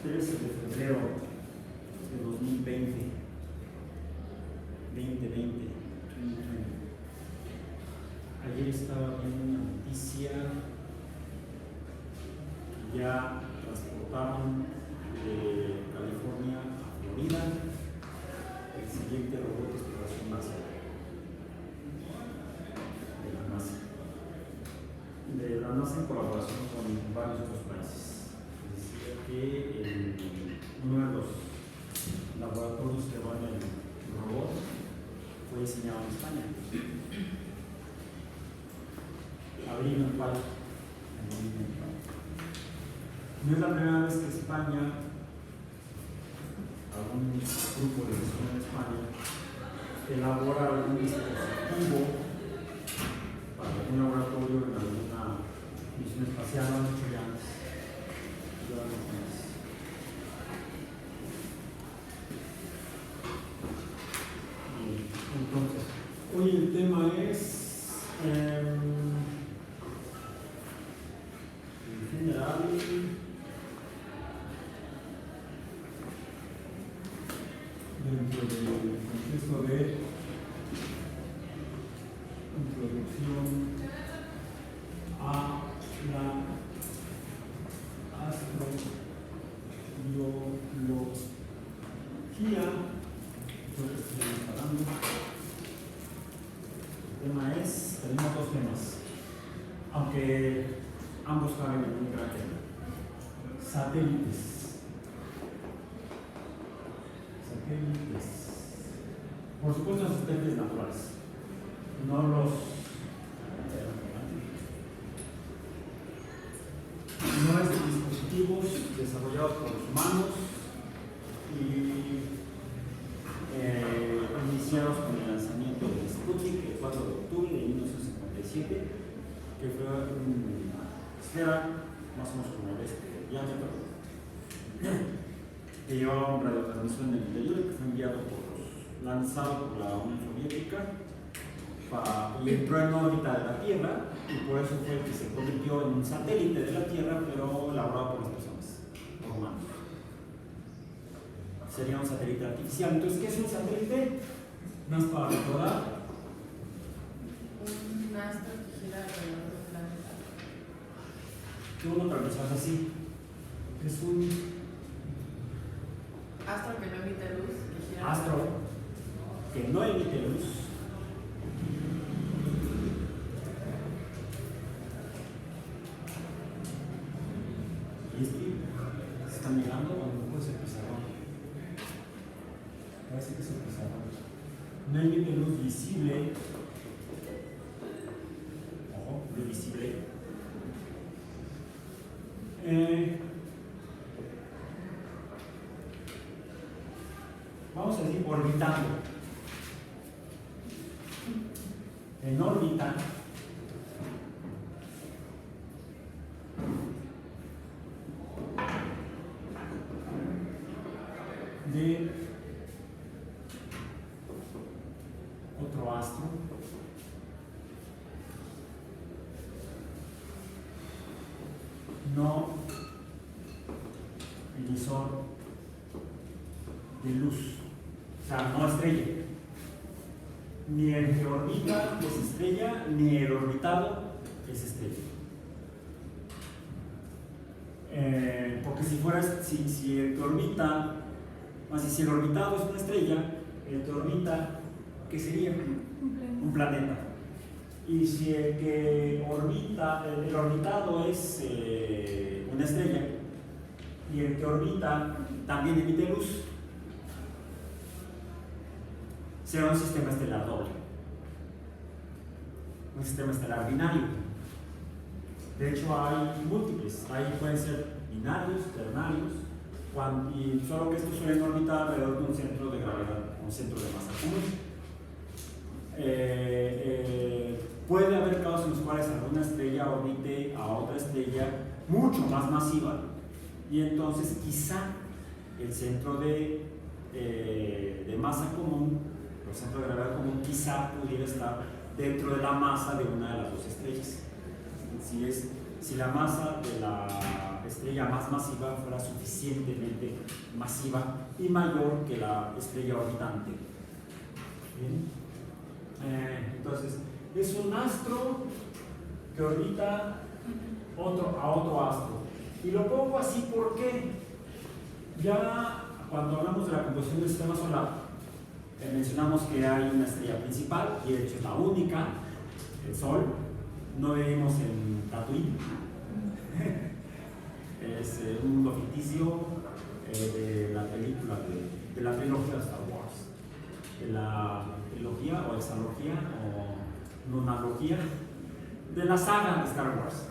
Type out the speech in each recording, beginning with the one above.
13 de febrero de 2020. 2020. Ayer estaba viendo una noticia que ya transportaron de California a Florida el siguiente robot de exploración NASA. De la NASA en colaboración con varios otros países. Decía que uno de los laboratorios que van en el robot fue diseñado en España. Abril en Pal. No es la primera vez que España, algún grupo de personas en España, elabora algún dispositivo para algún laboratorio en alguna misión espacial. Lo han hecho ya antes. Entonces, hoy el tema es en general dentro del contexto de introducción a la astrobiología. El tema es, tenemos dos temas, aunque ambos caben en un gran tema: satélites. Por supuesto, los satélites naturales, no los dispositivos desarrollados por los humanos y iniciados con el lanzamiento del Sputnik el 4 de octubre de 1957, que fue una esfera más o menos como este diámetro, que llevaba una radiotransmisión en el interior, que fue lanzado por la Unión Soviética y entró en órbita de la Tierra, y por eso fue que se convirtió en un satélite de la Tierra, pero elaborado por las personas, por humanos. Sería un satélite artificial. Entonces, ¿qué es un satélite? Más para recordar. Un astro que gira alrededor del planeta. Tú no te lo sabes así. Es un astro que no emite luz, que gira. Astro que no emite luz. Y se están mirando, a lo mejor es el pizarrón. Parece que es el pizarrón. No emite luz visible. Ojo, luz visible. Vamos a decir orbitando. En órbita de otro astro no emisor de luz, o sea, no estrella. Ni el que orbita es estrella, ni el orbitado es estrella. Porque si el que orbita, si el orbitado es una estrella, el que orbita, ¿qué sería? Un planeta. Y si el que orbita, el orbitado es una estrella, y el que orbita también emite luz, será un sistema estelar doble, un sistema estelar binario. De hecho, hay múltiples, pueden ser binarios, ternarios, y solo que estos suelen orbitar alrededor de un centro de gravedad, un centro de masa común. Puede haber casos en los cuales alguna estrella orbite a otra estrella mucho más masiva, y entonces quizá el centro de masa común, el centro de gravedad común, quizá pudiera estar dentro de la masa de una de las dos estrellas. Si es si la masa de la estrella más masiva fuera suficientemente masiva y mayor que la estrella orbitante. ¿Bien? Entonces, es un astro que orbita a otro astro. Y lo pongo así porque ya cuando hablamos de la composición del sistema solar, mencionamos que hay una estrella principal, y de hecho es la única, el Sol. No vivimos en Tatooine. Es un mundo ficticio de la película, de la trilogía de Star Wars. De la trilogía o hexalogía o nonalogía de la saga de Star Wars,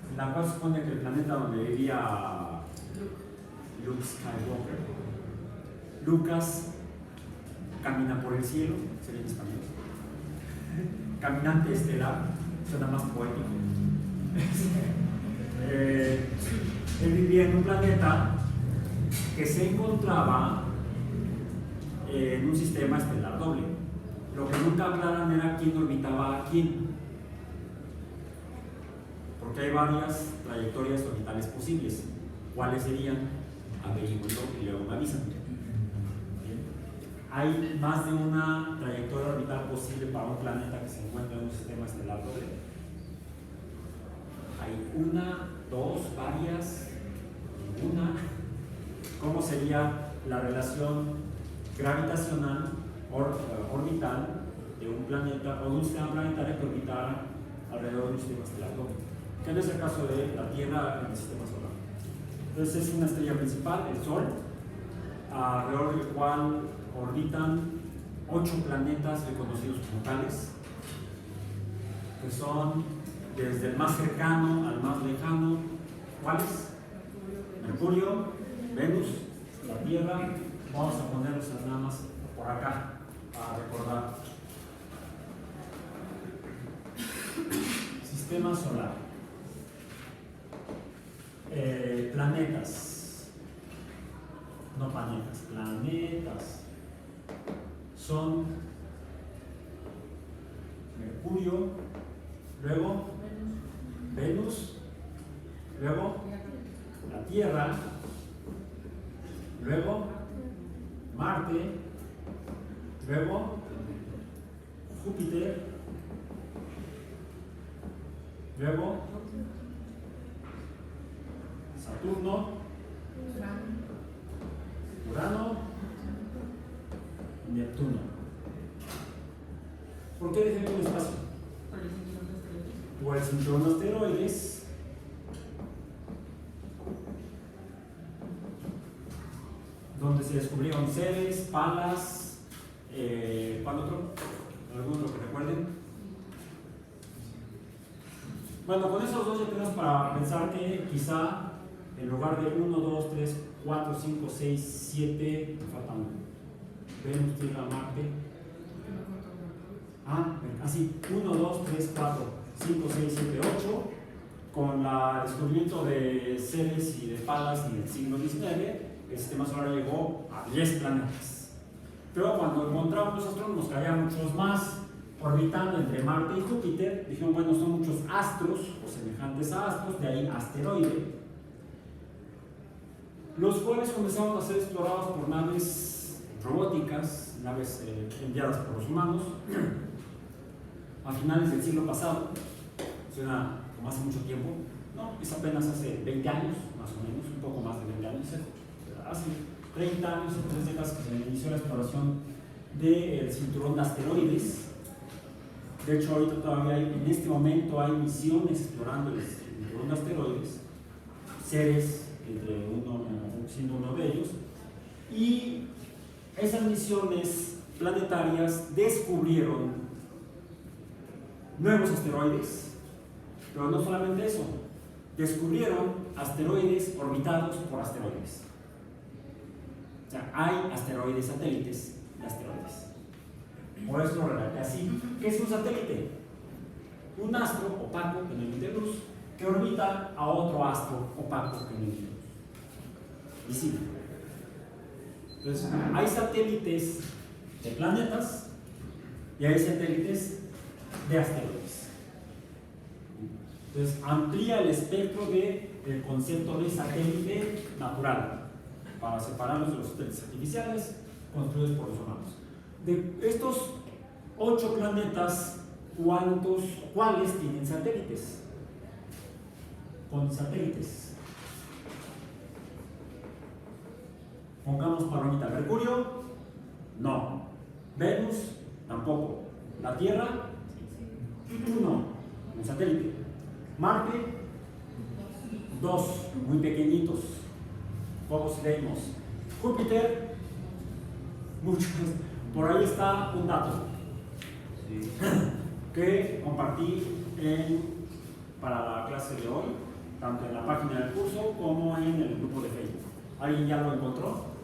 en la cual supone que el planeta donde vivía Luke Skywalker, Lucas, camina por el cielo, sería en español. Caminante estelar, suena más poético. Él vivía en un planeta que se encontraba en un sistema estelar doble. Lo que nunca aclaran era quién orbitaba a quién, porque hay varias trayectorias orbitales posibles. ¿Cuáles serían? Averiguenlo y luego me avisan. ¿Bien? Hay más de una trayectoria orbital posible para un planeta que se encuentra en un sistema estelar doble. Hay una, dos, varias, ninguna. ¿Cómo sería la relación gravitacional orbital de un planeta o de un sistema planetario que orbitara alrededor de un sistema estelar doble? Que no es el caso de la Tierra en el sistema solar. Entonces es una estrella principal, el Sol, alrededor del cual orbitan 8 planetas reconocidos como tales, que son desde el más cercano al más lejano. ¿Cuáles? Mercurio, Venus, la Tierra. Vamos a ponerlos nada más por acá para recordar. Sistema solar. Planetas. No planetas, planetas. Son Mercurio, luego Venus, luego la Tierra, luego Marte, luego Júpiter, luego Saturno, Urano y Neptuno. ¿Por qué dejé un espacio? Por el cinturón de asteroides. Donde se descubrieron Ceres, Palas, ¿cuál otro? ¿Algún otro que recuerden? Bueno, con esos dos ya tenemos para pensar que quizá en lugar de 1, 2, 3, 4, 5, 6, 7, me falta uno. Venus, Tierra, Marte. Así, 1, 2, 3, 4, 5, 6, 7, 8. Con el descubrimiento de Ceres y de Palas en el siglo XIX, el sistema solar llegó a 10 planetas. Pero cuando encontramos los astrónomos que había muchos más orbitando entre Marte y Júpiter, dijeron, bueno, son muchos astros o semejantes a astros, de ahí asteroide, los cuales comenzaron a ser explorados por naves robóticas, naves enviadas por los humanos a finales del siglo pasado. Suena como hace mucho tiempo, no, es apenas hace 20 años, más o menos, un poco más de 20 años, hace 30 años, en 3 décadas que se inició la exploración del cinturón de asteroides. De hecho, ahorita todavía en este momento hay misiones explorando el cinturón de asteroides, Ceres siendo uno de ellos, y esas misiones planetarias descubrieron nuevos asteroides, pero no solamente eso, descubrieron asteroides orbitados por asteroides. O sea, hay asteroides satélites de asteroides. Por eso lo relaté así. ¿Qué es un satélite? Un astro opaco que no emite luz, que orbita a otro astro opaco que no emite luz. Visible. Entonces, hay satélites de planetas y hay satélites de asteroides. Entonces, amplía el espectro del concepto de satélite natural para separarlos de los satélites artificiales construidos por los humanos. De estos 8 planetas, ¿cuáles tienen satélites? Con satélites. Pongamos palomita. Mercurio, no. Venus, tampoco. La Tierra, 1, un satélite. Marte, 2, muy pequeñitos, pocos leemos. Júpiter, muchos. Por ahí está un dato que compartí para la clase de hoy, tanto en la página del curso como en el grupo de Facebook. ¿Alguien ya lo encontró?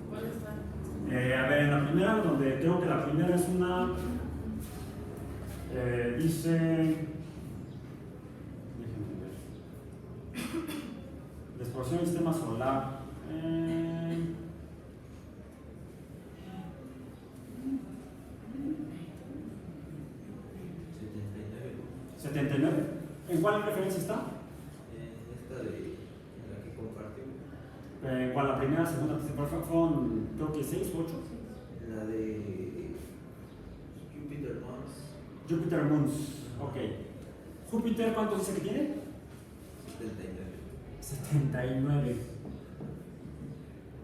¿Cuál está? A ver, en la primera, donde creo que la primera es una, dice, déjenme ver, la exploración del sistema solar. 79. ¿En cuál referencia está? Esta de la que compartimos. ¿Cuál? La primera, segunda, tercera, fueron creo que 6 o 8. La de Jupiter Mons. Jupiter Moons, ok. Júpiter, ¿cuántos dice que tiene? 79. 79.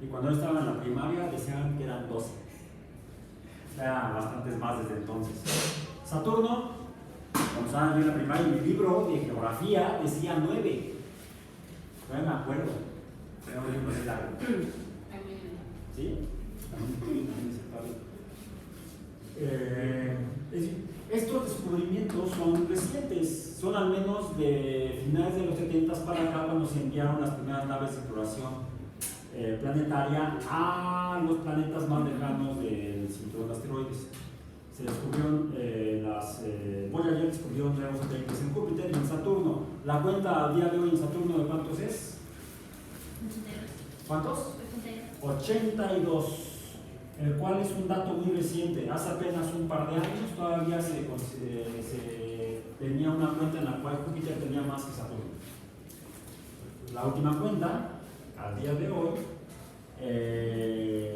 Y cuando yo estaba en la primaria decían que eran 12. Eran bastantes más desde entonces. Saturno, cuando estaba yo en la primaria, en mi libro de geografía decía 9. No me acuerdo. Pero un libro es largo. ¿Sí? Estos descubrimientos son recientes, son al menos de finales de los 70 para acá, cuando se enviaron las primeras naves de exploración planetaria a los planetas más lejanos del cinturón de asteroides. Se descubrieron, Voyager descubrió nuevos satélites en Júpiter y en Saturno. La cuenta al día de hoy en Saturno, ¿de cuántos es? ¿Cuántos? 82. El cual es un dato muy reciente. Hace apenas un par de años todavía se tenía una cuenta en la cual Júpiter tenía más que Saturno. La última cuenta, al día de hoy,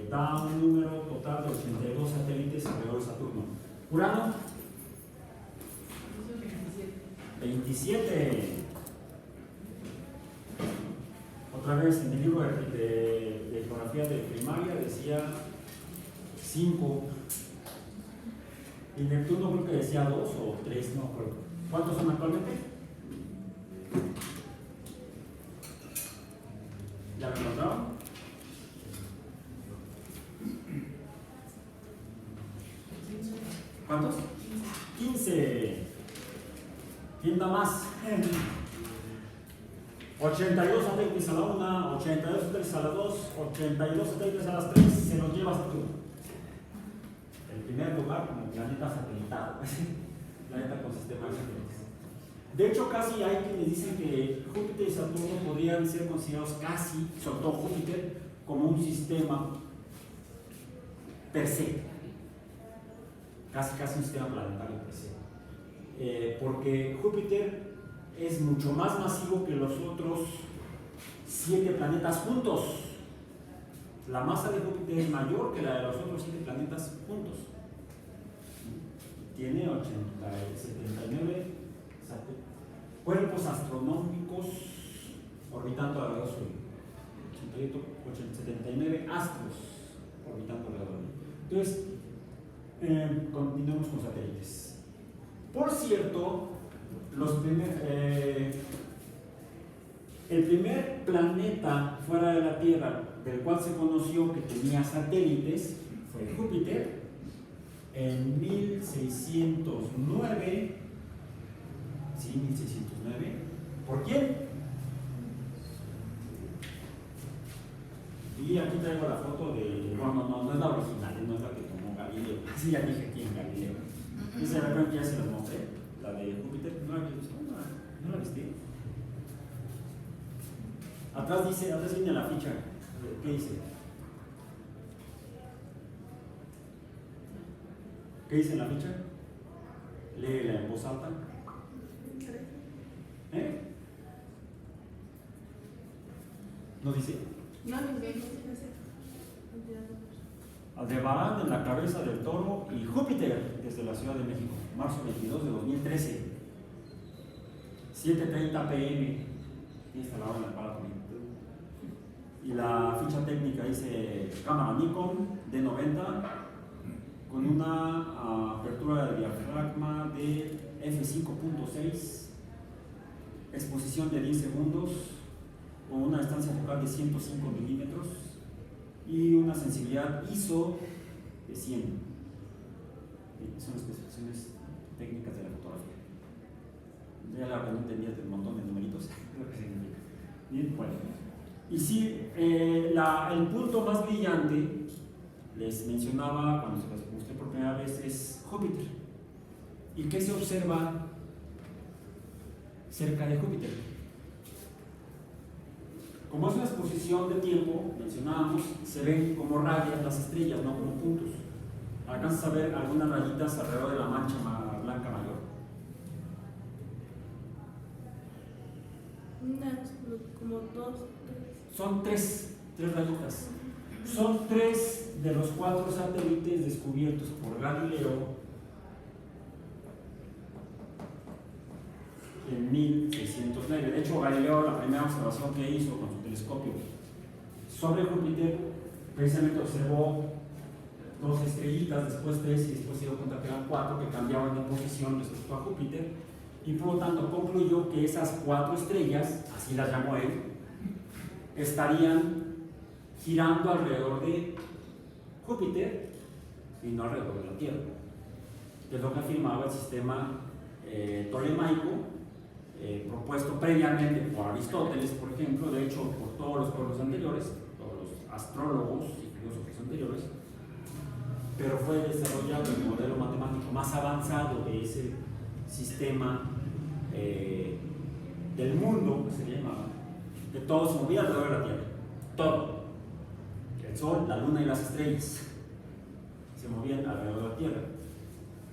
da un número total de 82 satélites alrededor de Saturno. Urano, 27. Otra vez en el libro de geografía de primaria decía 5. Y Neptuno creo que decía 2 o 3, no recuerdo. ¿Cuántos son actualmente? ¿Ya lo encontraron? ¿Cuántos? 15. ¿Quién da más? 82 satélites a la 1, 82 satélites a la 2, 82 satélites a las 3, se los lleva Saturno. El primer lugar como planeta satelitado, planeta con sistema de satélites. De hecho, casi hay quienes dicen que Júpiter y Saturno podrían ser considerados casi, sobre todo Júpiter, como un sistema per se. Casi un sistema planetario per se. Porque Júpiter es mucho más masivo que los otros 7 planetas juntos. La masa de Júpiter es mayor que la de los otros 7 planetas juntos. Tiene 79 cuerpos astronómicos orbitando alrededor suyo. 79 astros orbitando alrededor. Entonces, continuemos con satélites. Por cierto, el primer planeta fuera de la Tierra del cual se conoció que tenía satélites fue Júpiter en 1609. Sí, 1609. ¿Por quién? Y aquí traigo la foto de. Bueno, no es la original, no es la que tomó Galileo. Sí, ya dije quién, Galileo. Esa recuerdan que ya se los mostré, la de Júpiter. No la viste. ¿No la viste? Atrás viene la ficha. ¿Qué dice? ¿Qué dice en la ficha? Léela en voz alta. ¿No dice? No, Aldebarán en la cabeza del toro y Júpiter desde la Ciudad de México, marzo 22 de 2013, 7:30 p.m. Y está la hora en el aparato. Y la ficha técnica dice cámara Nikon D90 con una apertura de diafragma de f5.6, exposición de 10 segundos con una distancia focal de 105 milímetros y una sensibilidad ISO de 100. Son especificaciones técnicas de la fotografía. Ya la que no entendías del montón de numeritos, lo que significa. Bien, bueno. Y sí, el punto más brillante, les mencionaba cuando se los mostré por primera vez, es Júpiter. ¿Y qué se observa cerca de Júpiter? Como es una exposición de tiempo, mencionábamos, se ven como rayas las estrellas, no como puntos. Alcanzas a ver algunas rayitas alrededor de la mancha blanca mayor. Como dos. Son tres rayitas. Son 3 de los 4 satélites descubiertos por Galileo en 1609. De hecho, Galileo, la primera observación que hizo con su telescopio sobre Júpiter, precisamente observó 2 estrellitas, después 3 y después se dio cuenta que eran 4 que cambiaban de posición respecto a Júpiter, y por lo tanto concluyó que esas 4 estrellas, así las llamó él, estarían girando alrededor de Júpiter y no alrededor de la Tierra, que es lo que afirmaba el sistema tolemaico, propuesto previamente por Aristóteles, por ejemplo, de hecho por todos los pueblos anteriores, todos los astrólogos y filósofos anteriores, pero fue desarrollado el modelo matemático más avanzado de ese sistema del mundo, que se llamaba, que todo se movía alrededor de la Tierra, todo, el Sol, la Luna y las estrellas se movían alrededor de la Tierra.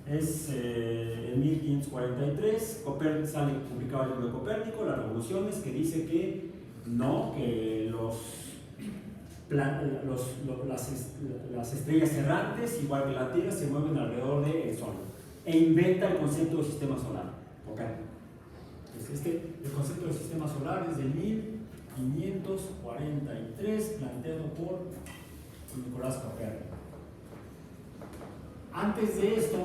Es en 1543, sale publicado el libro de Copérnico, Las Revoluciones, que dice que no, que las estrellas errantes, igual que la Tierra, se mueven alrededor del Sol, e inventa el concepto de sistema solar. El concepto del sistema solar es de 1543, planteado por Nicolás Copérnico. Antes de esto,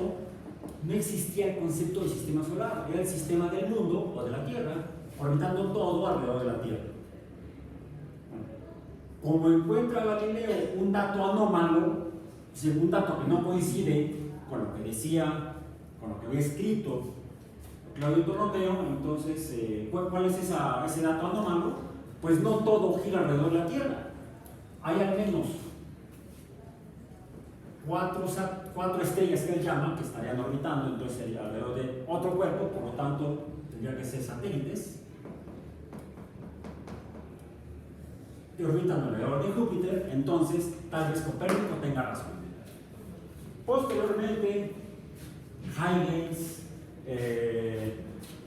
no existía el concepto de sistema solar, era el sistema del mundo o de la Tierra, orbitando todo alrededor de la Tierra. Como encuentra Galileo un dato anómalo, un dato que no coincide con lo que decía, con lo que había escrito Claudio Ptolomeo, entonces, ¿cuál es ese dato anómalo? Pues no todo gira alrededor de la Tierra. Hay al menos 4 estrellas que él llama, que estarían orbitando, entonces sería alrededor de otro cuerpo, por lo tanto tendría que ser satélites, que orbitan alrededor de Júpiter. Entonces tal vez Copérnico tenga razón. Posteriormente, Huygens,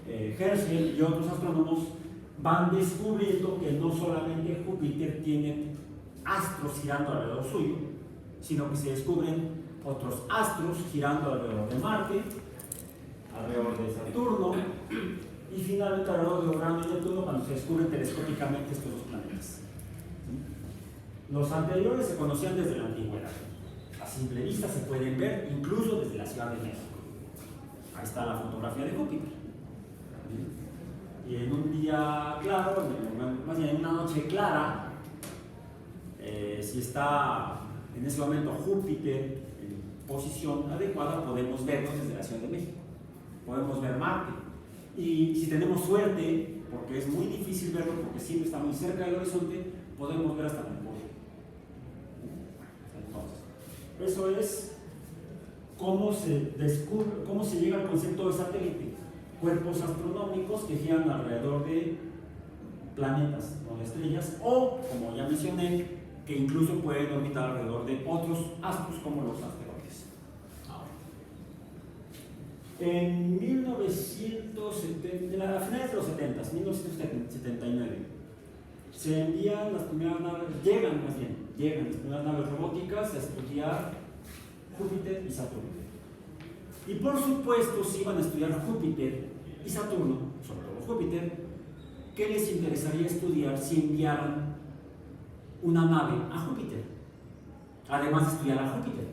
Herschel y otros astrónomos van descubriendo que no solamente Júpiter tiene astros girando alrededor suyo, sino que se descubren otros astros girando alrededor de Marte, alrededor de Saturno y finalmente alrededor de Urano y Neptuno, cuando se descubren telescópicamente estos 2 planetas. Los anteriores se conocían desde la antigüedad. A simple vista se pueden ver incluso desde la Ciudad de México. Ahí está la fotografía de Júpiter. Y en un día claro, más bien en una noche clara, si está en ese momento Júpiter en posición adecuada, podemos vernos desde la Ciudad de México. Podemos ver Marte. Y si tenemos suerte, porque es muy difícil verlo, porque siempre está muy cerca del horizonte, podemos ver hasta Mercurio. Entonces, eso es cómo se llega al concepto de satélite. Cuerpos astronómicos que giran alrededor de planetas o de estrellas, o, como ya mencioné, que incluso pueden orbitar alrededor de otros astros como los asteroides. Ahora, En 1970, a finales de los 70, 1979, se envían las primeras naves, llegan las primeras naves robóticas a estudiar Júpiter y Saturno. Y por supuesto, si iban a estudiar Júpiter y Saturno, sobre todo Júpiter, ¿qué les interesaría estudiar si enviaran una nave a Júpiter? Además de estudiar a Júpiter.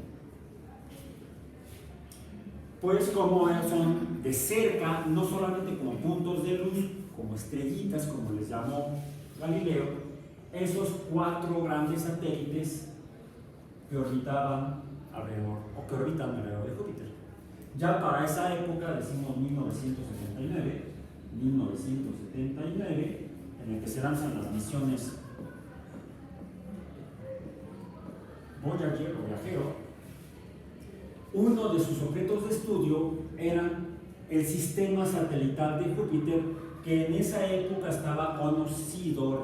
Pues como son de cerca, no solamente como puntos de luz, como estrellitas, como les llamó Galileo, esos 4 grandes satélites que orbitaban alrededor, o que orbitan alrededor de Júpiter. Ya para esa época, decimos 1979, en el que se lanzan las misiones Voyager o Viajero, uno de sus objetos de estudio era el sistema satelital de Júpiter, que en esa época estaba reconocido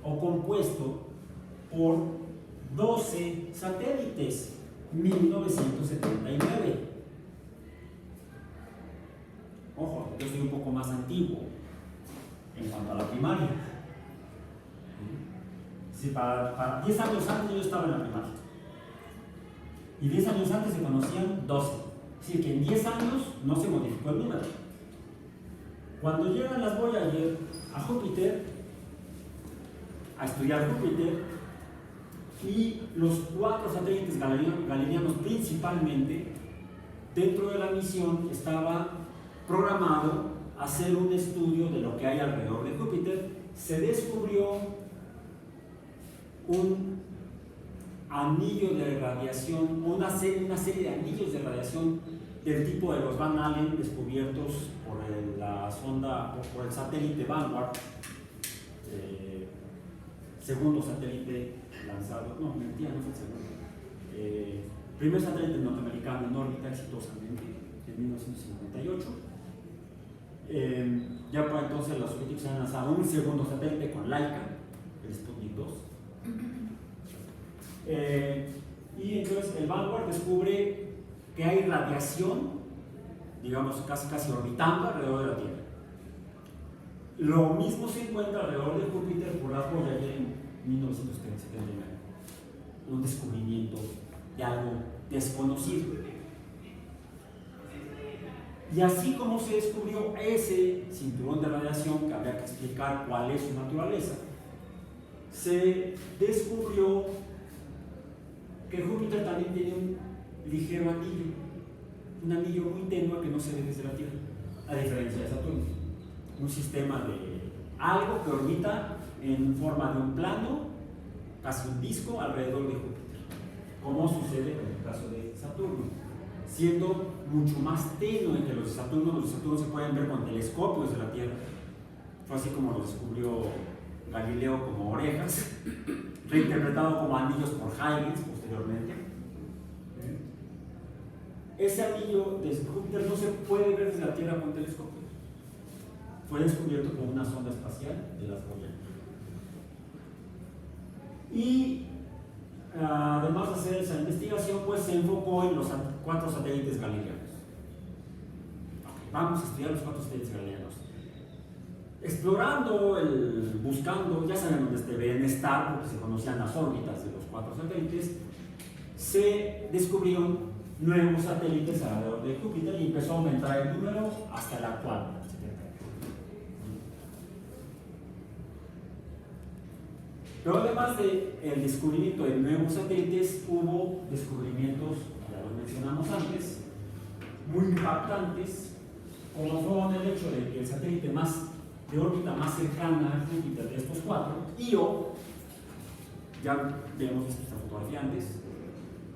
o compuesto por 12 satélites, 1979. Ojo, yo soy un poco más antiguo en cuanto a la primaria. Sí, para 10 años antes yo estaba en la primaria. Y 10 años antes se conocían 12. Es decir, que en 10 años no se modificó el número. Cuando llegan las Voyager a Júpiter, a estudiar Júpiter, y los 4 satélites galileanos principalmente, dentro de la misión estaba programado hacer un estudio de lo que hay alrededor de Júpiter. Se descubrió un anillo de radiación, una serie de anillos de radiación del tipo de los Van Allen descubiertos por la sonda o por el satélite Vanguard, segundo satélite lanzado, no, mentira, no fue el segundo, primer satélite norteamericano en órbita exitosamente en 1958. Ya para entonces los soviéticos han lanzado un segundo satélite con Laika, el Sputnik 2. Y entonces el Vanguard descubre que hay radiación, digamos casi orbitando alrededor de la Tierra. Lo mismo se encuentra alrededor de Júpiter por la Voyager en 1979. Un descubrimiento de algo desconocido. Y así como se descubrió ese cinturón de radiación, que habría que explicar cuál es su naturaleza, se descubrió que Júpiter también tiene un ligero anillo, un anillo muy tenue que no se ve desde la Tierra, a diferencia de Saturno. Un sistema de algo que orbita en forma de un plano, casi un disco, alrededor de Júpiter, como sucede en el caso de Saturno, siendo mucho más tenue que los de Saturno. Los de Saturno se pueden ver con telescopios de la Tierra. Fue así como lo descubrió Galileo, como orejas, reinterpretado como anillos por Huygens posteriormente. Ese anillo de Júpiter no se puede ver desde la Tierra con telescopios. Fue descubierto por una sonda espacial de las Voyager. Y además de hacer esa investigación, pues se enfocó en los 4 satélites galileanos. Vamos a estudiar los 4 satélites galileanos. Explorando, buscando, ya saben dónde deben estar, porque se conocían las órbitas de los 4 satélites, se descubrieron nuevos satélites alrededor de Júpiter y empezó a aumentar el número hasta el actual. Pero además del descubrimiento de nuevos satélites, hubo descubrimientos, ya los mencionamos antes, muy impactantes, como fueron el hecho de que el satélite de órbita más cercana a Júpiter de estos 4, Io, ya vemos esta fotografía antes,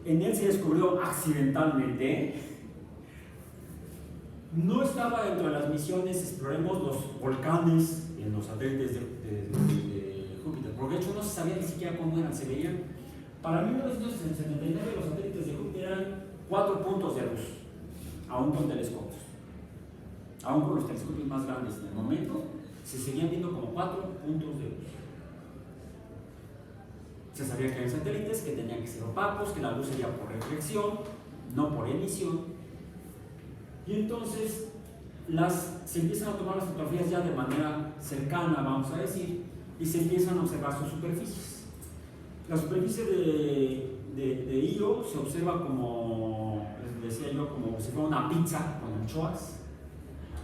en él se descubrió accidentalmente, no estaba dentro de las misiones exploremos los volcanes en los satélites de Júpiter, porque de hecho no se sabía ni siquiera cómo eran, se veían. Para 1979 los satélites de Júpiter eran 4 puntos de luz, aún con telescopios. Aún con los telescopios más grandes en el momento, se seguían viendo como 4 puntos de luz. Se sabía que había satélites que tenían que ser opacos, que la luz sería por reflexión, no por emisión. Y entonces se empiezan a tomar las fotografías ya de manera cercana, vamos a decir, y se empiezan a observar sus superficies. La superficie de Io se observa como, les decía yo, como si fuera una pizza con anchoas.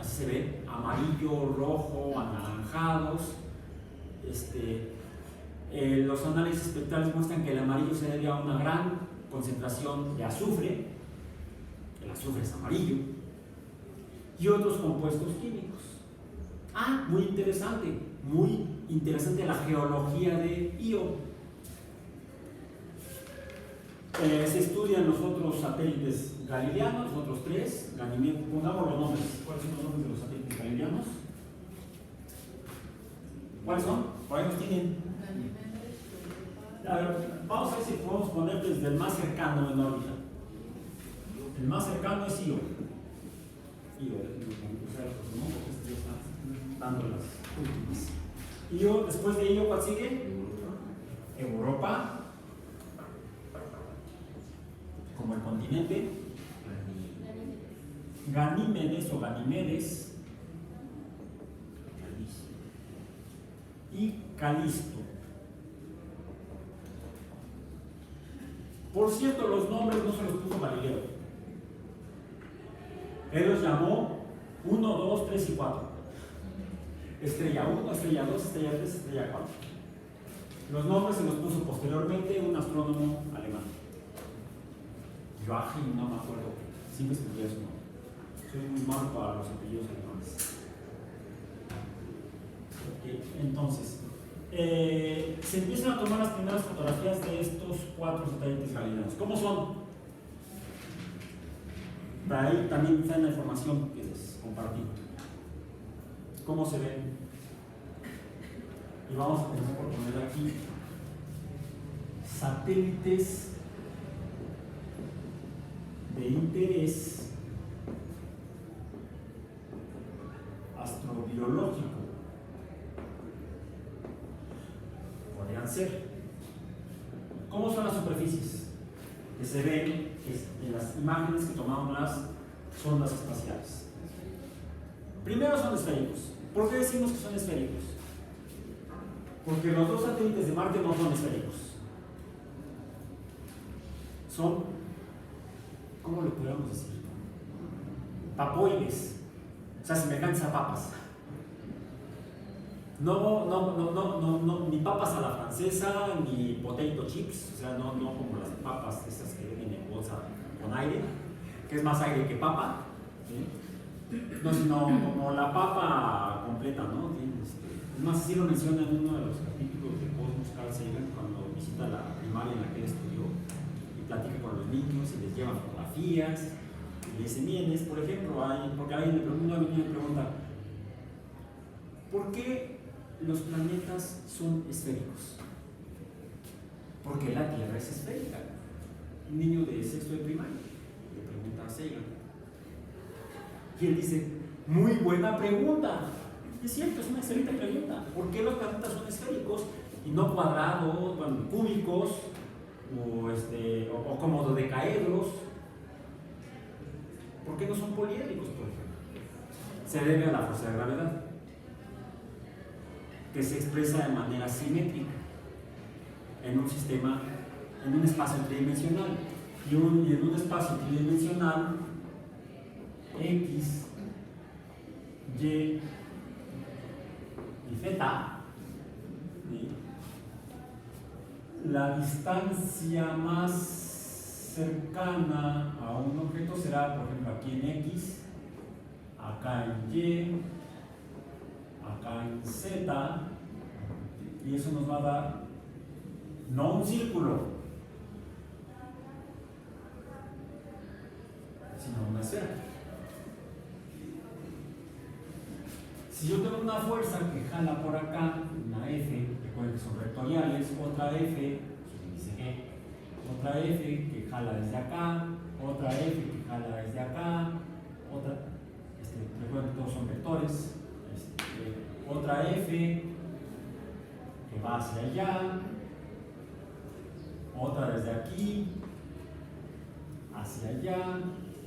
Así se ve, amarillo, rojo, anaranjados. Los análisis espectrales muestran que el amarillo se debe a una gran concentración de azufre. El azufre es amarillo. Y otros compuestos químicos. Muy interesante la geología de Io. Se estudian los otros satélites galileanos, los otros tres. Pongamos los nombres. ¿Cuáles son los nombres de los satélites galileanos? ¿Cuáles son? Por ahí los tienen. A ver, vamos a ver si podemos poner desde el más cercano en órbita. El más cercano es Io. Dando las últimas. Io, después de Io, ¿cuál sigue? Europa. Como el continente. Ganímedes o Ganimedes. Y Calisto. Por cierto, los nombres no se los puso Galileo. Él los llamó 1, 2, 3 y 4. Estrella 1, estrella 2, estrella 3, estrella 4. Los nombres se los puso posteriormente un astrónomo alemán. Joachim, no me acuerdo. Siempre se me olvida su nombre. Soy muy malo para los apellidos alemanes. Entonces, se empiezan a tomar las primeras fotografías de estos 4 satélites galileanos. ¿Cómo son? Para ahí también está en la información que les compartí. ¿Cómo se ven? Y vamos a comenzar por poner aquí satélites de interés astrobiológico. Podrían ser. ¿Cómo son las superficies? Que se ven en las imágenes que tomaron las sondas espaciales. Primero son esféricos. ¿Por qué decimos que son esféricos? Porque los 2 satélites de Marte no son esféricos. Son, ¿cómo lo podríamos decir? Papoides, o sea, semejantes a papas. No, ni papas a la francesa, ni potato chips, o sea, no como las papas esas que vienen en bolsa con aire, que es más aire que papa, ¿sí? No, sino como la papa completa, ¿no? Es más, así lo menciona en uno de los capítulos de Cosmos Carl Sagan cuando visita la primaria en la que él estudió y platica con los niños y les lleva fotografías y le dice, miren, por ejemplo, porque alguien me pregunta, ¿por qué los planetas son esféricos? Porque la Tierra es esférica. Un niño de sexto de primaria le pregunta a Sagan. Y él dice, muy buena pregunta. Es cierto, es una excelente pregunta. ¿Por qué los planetas son esféricos y no cuadrados, cúbicos o como dodecaedros? ¿Por qué no son poliédricos, por ejemplo? Se debe a la fuerza de gravedad, que se expresa de manera simétrica en un sistema, en un espacio tridimensional. Y en un espacio tridimensional, X, Y y Z, ¿sí? La distancia más cercana a un objeto será, por ejemplo, aquí en X, acá en Y, acá en Z, y eso nos va a dar no un círculo, sino una esfera. Si yo tengo una fuerza que jala por acá, una F, recuerden que son vectoriales, otra F, índice G, otra F que jala desde acá, otra F que jala desde acá, otra, recuerden que todos son vectores, otra F que va hacia allá, otra desde aquí, hacia allá,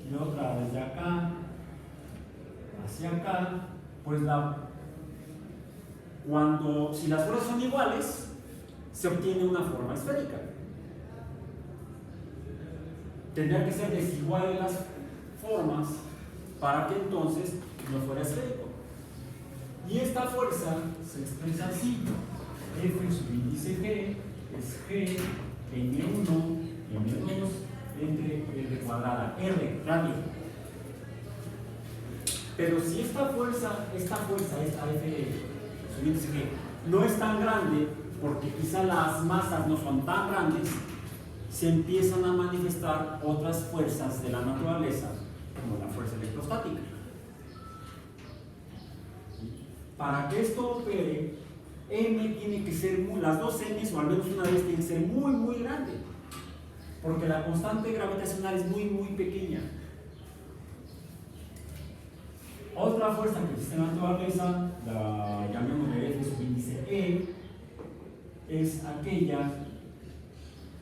y otra desde acá, hacia acá, pues si las fuerzas son iguales, se obtiene una forma esférica. Tendría que ser desiguales las formas para que entonces no fuera esférico. Y esta fuerza se expresa así: F subíndice G es G N1 N2 entre R cuadrada, R, radio. Pero si esta fuerza, esta F subíndice G, no es tan grande, porque quizá las masas no son tan grandes, se empiezan a manifestar otras fuerzas de la naturaleza, como la fuerza electrostática. Para que esto opere, M tiene que ser, las dos M's, o al menos una vez, tiene que ser muy, muy grande, porque la constante gravitacional es muy, muy pequeña. Otra fuerza que existe en la naturaleza, la llamemos de F subíndice E, es aquella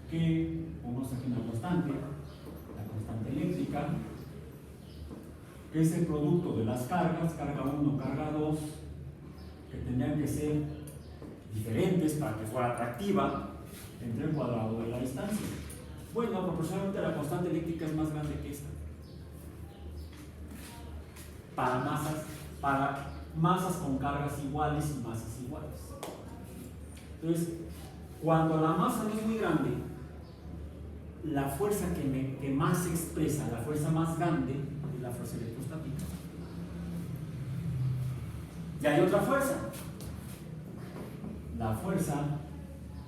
que, ponemos aquí una constante, la constante eléctrica, que es el producto de las cargas, carga 1, carga 2, que tendrían que ser diferentes para que fuera atractiva entre el cuadrado de la distancia. Bueno, proporcionalmente la constante eléctrica es más grande que esta. Para masas con cargas iguales y masas iguales. Entonces, cuando la masa no es muy grande, la fuerza que más se expresa, la fuerza más grande, es la fuerza electrostática. Y hay otra fuerza, la fuerza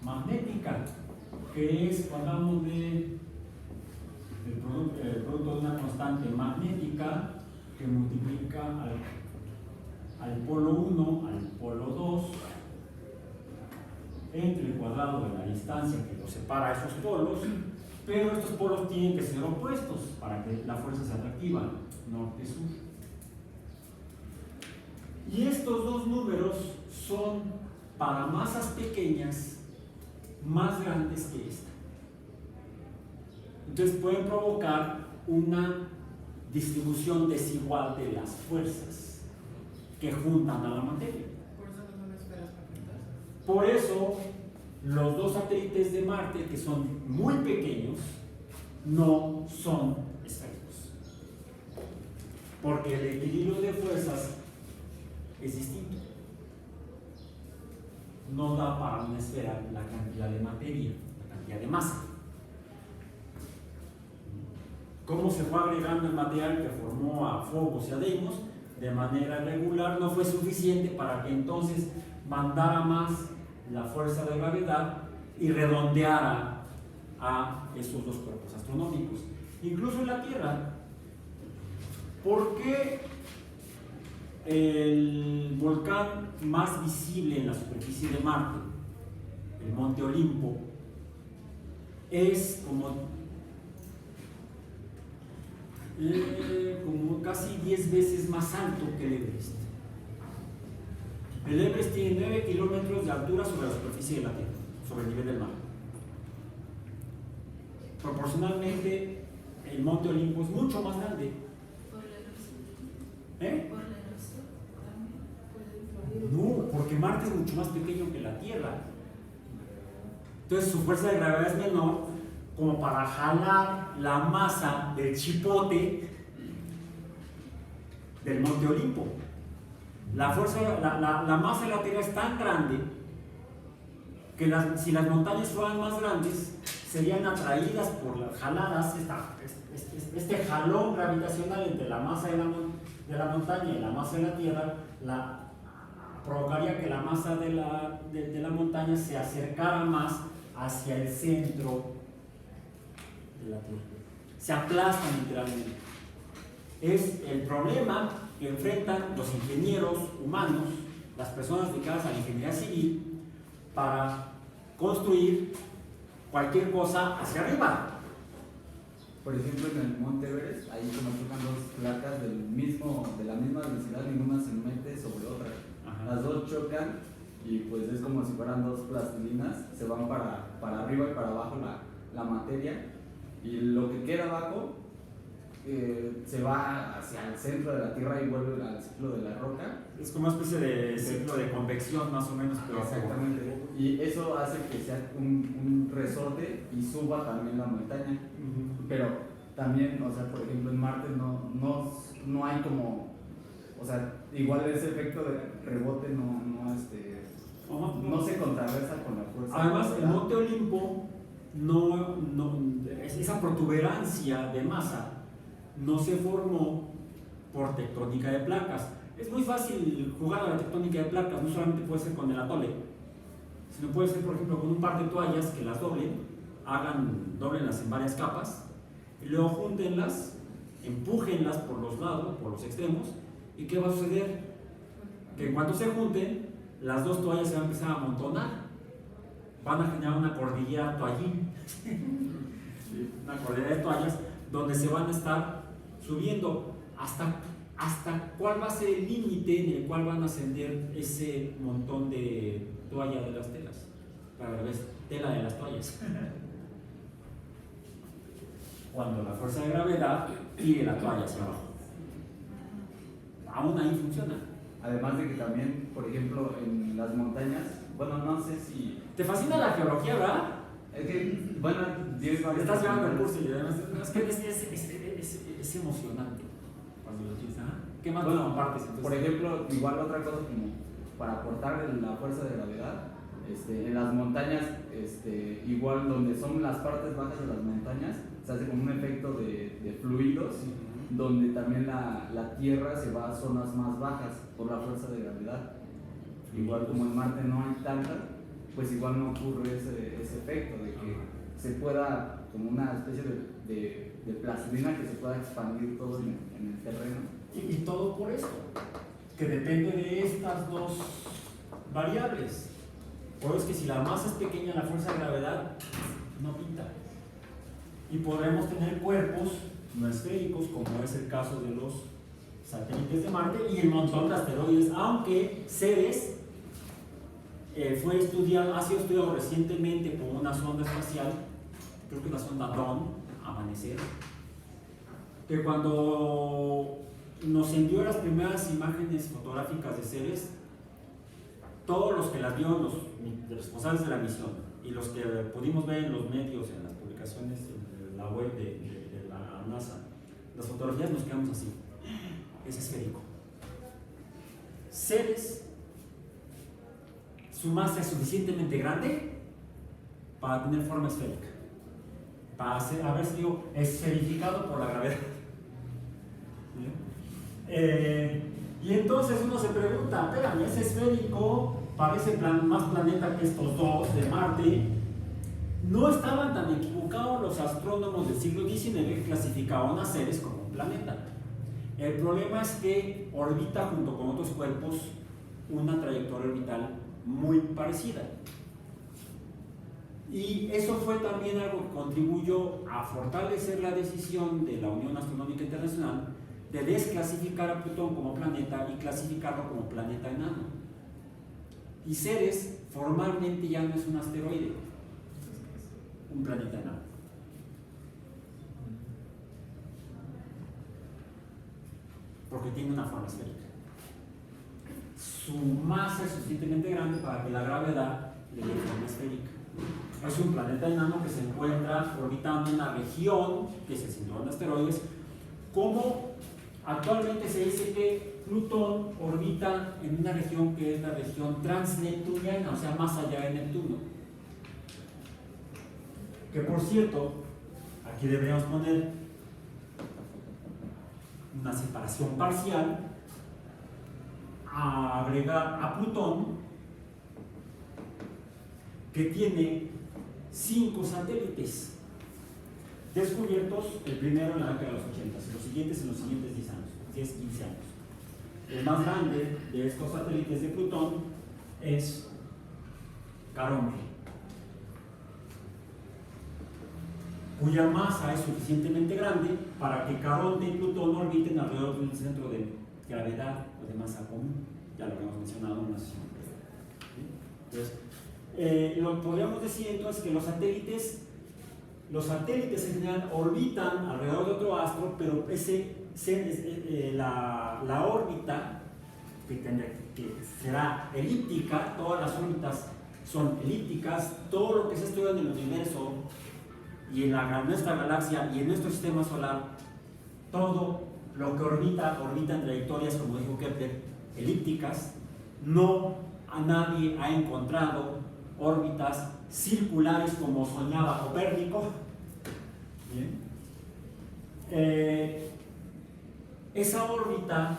magnética, que es, cuando hablamos del producto de una constante magnética que multiplica al polo 1 al polo 2 entre el cuadrado de la distancia que los separa a esos polos, pero estos polos tienen que ser opuestos para que la fuerza sea atractiva, norte-sur. Y estos dos números son para masas pequeñas más grandes que esta. Entonces pueden provocar una distribución desigual de las fuerzas que juntan a la materia. Por eso no son esferas perfectas. Por eso los dos satélites de Marte, que son muy pequeños, no son esféricos, porque el equilibrio de fuerzas es distinto. No da para una esfera la cantidad de materia, la cantidad de masa. Cómo se fue agregando el material que formó a Phobos y a Deimos de manera regular no fue suficiente para que entonces mandara más la fuerza de gravedad y redondeara a esos dos cuerpos astronómicos. Incluso en la Tierra, ¿por qué el volcán más visible en la superficie de Marte, el Monte Olimpo, es como casi 10 veces más alto que el Everest? El Everest tiene 9 kilómetros de altura sobre la superficie de la Tierra, sobre el nivel del mar. Proporcionalmente, el Monte Olimpo es mucho más grande. Por la erosión. ¿Eh? Por la erosión también puede influir. No, porque Marte es mucho más pequeño que la Tierra. Entonces su fuerza de gravedad es menor, como para jalar la masa del chipote del Monte Olimpo. La masa de la Tierra es tan grande que si las montañas fueran más grandes, serían atraídas por las jaladas, este jalón gravitacional entre la masa de la montaña y la masa de la Tierra, provocaría que la masa de la montaña se acercara más hacia el centro de la Tierra. Se aplastan literalmente. Es el problema que enfrentan los ingenieros humanos, las personas dedicadas a la ingeniería civil, para construir cualquier cosa hacia arriba. Por ejemplo, en el Monte Everest, ahí como tocan dos placas de la misma densidad, ninguna se mete sobre otra. Ajá. Las dos chocan y pues es como si fueran dos plastilinas, se van para arriba y para abajo la materia, y lo que queda abajo se va hacia el centro de la Tierra y vuelve al ciclo de la roca. Es como una especie de ciclo de convección más o menos, pero Exactamente. Y eso hace que sea un resorte y suba también la montaña. Pero también, o sea, por ejemplo, en Marte no hay como, o sea, igual ese efecto de rebote no se contrarresta con la fuerza. Además, el Monte Olimpo, esa protuberancia de masa no se formó por tectónica de placas. Es muy fácil jugar a la tectónica de placas, no solamente puede ser con el atole, sino puede ser, por ejemplo, con un par de toallas que las doblenlas en varias capas, y luego júntenlas, empújenlas por los lados, por los extremos, y ¿qué va a suceder? Que cuando se junten, las dos toallas se van a empezar a amontonar, van a generar una cordillera toallín, una cordillera de toallas, donde se van a estar subiendo hasta cuál va a ser el límite en el cual van a ascender ese montón de toalla de las telas, para ver, tela de las toallas. Cuando la fuerza de gravedad tire la toalla hacia abajo. Aún ahí funciona. Además de que también, por ejemplo, en las montañas, bueno, no sé si... ¿Te fascina la geología, verdad? Es que, bueno, estás llevando el curso y además es que es emocionante cuando lo tienes. ¿Qué más bueno, compartes? Entonces? Por ejemplo, igual otra cosa como para aportar la fuerza de gravedad, en las montañas, igual donde son las partes bajas de las montañas, se hace como un efecto de fluidos, donde también la Tierra se va a zonas más bajas por la fuerza de gravedad. Igual como en Marte no hay tanta, pues igual no ocurre ese efecto de que se pueda, como una especie de plastilina que se pueda expandir todo en el terreno. Y todo por esto, que depende de estas dos variables. Por eso es que si la masa es pequeña, la fuerza de gravedad no pinta. Y podremos tener cuerpos no esféricos, como es el caso de los satélites de Marte y el montón de asteroides, aunque Ceres ha sido estudiado recientemente por una sonda espacial, creo que la sonda Dawn, Amanecer, que cuando nos envió las primeras imágenes fotográficas de Ceres, todos los que las vieron, los responsables de la misión y los que pudimos ver en los medios, en las publicaciones, en la web de la NASA, las fotografías, nos quedamos así. Es esférico. Ceres, su masa es suficientemente grande para tener forma esférica, para haber sido esferificado por la gravedad. Y entonces uno se pregunta, espérame, es esférico, parece más planeta que estos dos de Marte. No estaban tan equivocados los astrónomos del siglo XIX que clasificaban a Ceres como un planeta. El problema es que orbita junto con otros cuerpos una trayectoria orbital muy parecida. Y eso fue también algo que contribuyó a fortalecer la decisión de la Unión Astronómica Internacional de desclasificar a Plutón como planeta y clasificarlo como planeta enano. Y Ceres formalmente ya no es un asteroide, un planeta enano. Porque tiene una forma esférica. Su masa es suficientemente grande para que la gravedad le dé forma esférica. Es un planeta enano que se encuentra orbitando en una región que es el cinturón de asteroides. Como actualmente se dice que Plutón orbita en una región que es la región transneptuniana, o sea, más allá de Neptuno. Que por cierto, aquí deberíamos poner una separación parcial, a agregar a Plutón, que tiene 5 satélites descubiertos, el primero en la década de los 80, los siguientes en los siguientes 10 años, 10-15 años. El más grande de estos satélites de Plutón es Caronte, cuya masa es suficientemente grande para que Caronte y Plutón orbiten alrededor de un centro de gravedad o de masa común. Ya lo habíamos mencionado en una sesión. Entonces, lo podríamos decir entonces que los satélites los satélites en general orbitan alrededor de otro astro, pero la órbita que será elíptica, todas las órbitas son elípticas, todo lo que se estudia en el universo y en nuestra galaxia y en nuestro sistema solar, todo lo que orbita en trayectorias, como dijo Kepler, elípticas. Nadie ha encontrado órbitas circulares como soñaba Copérnico. Bien. Esa órbita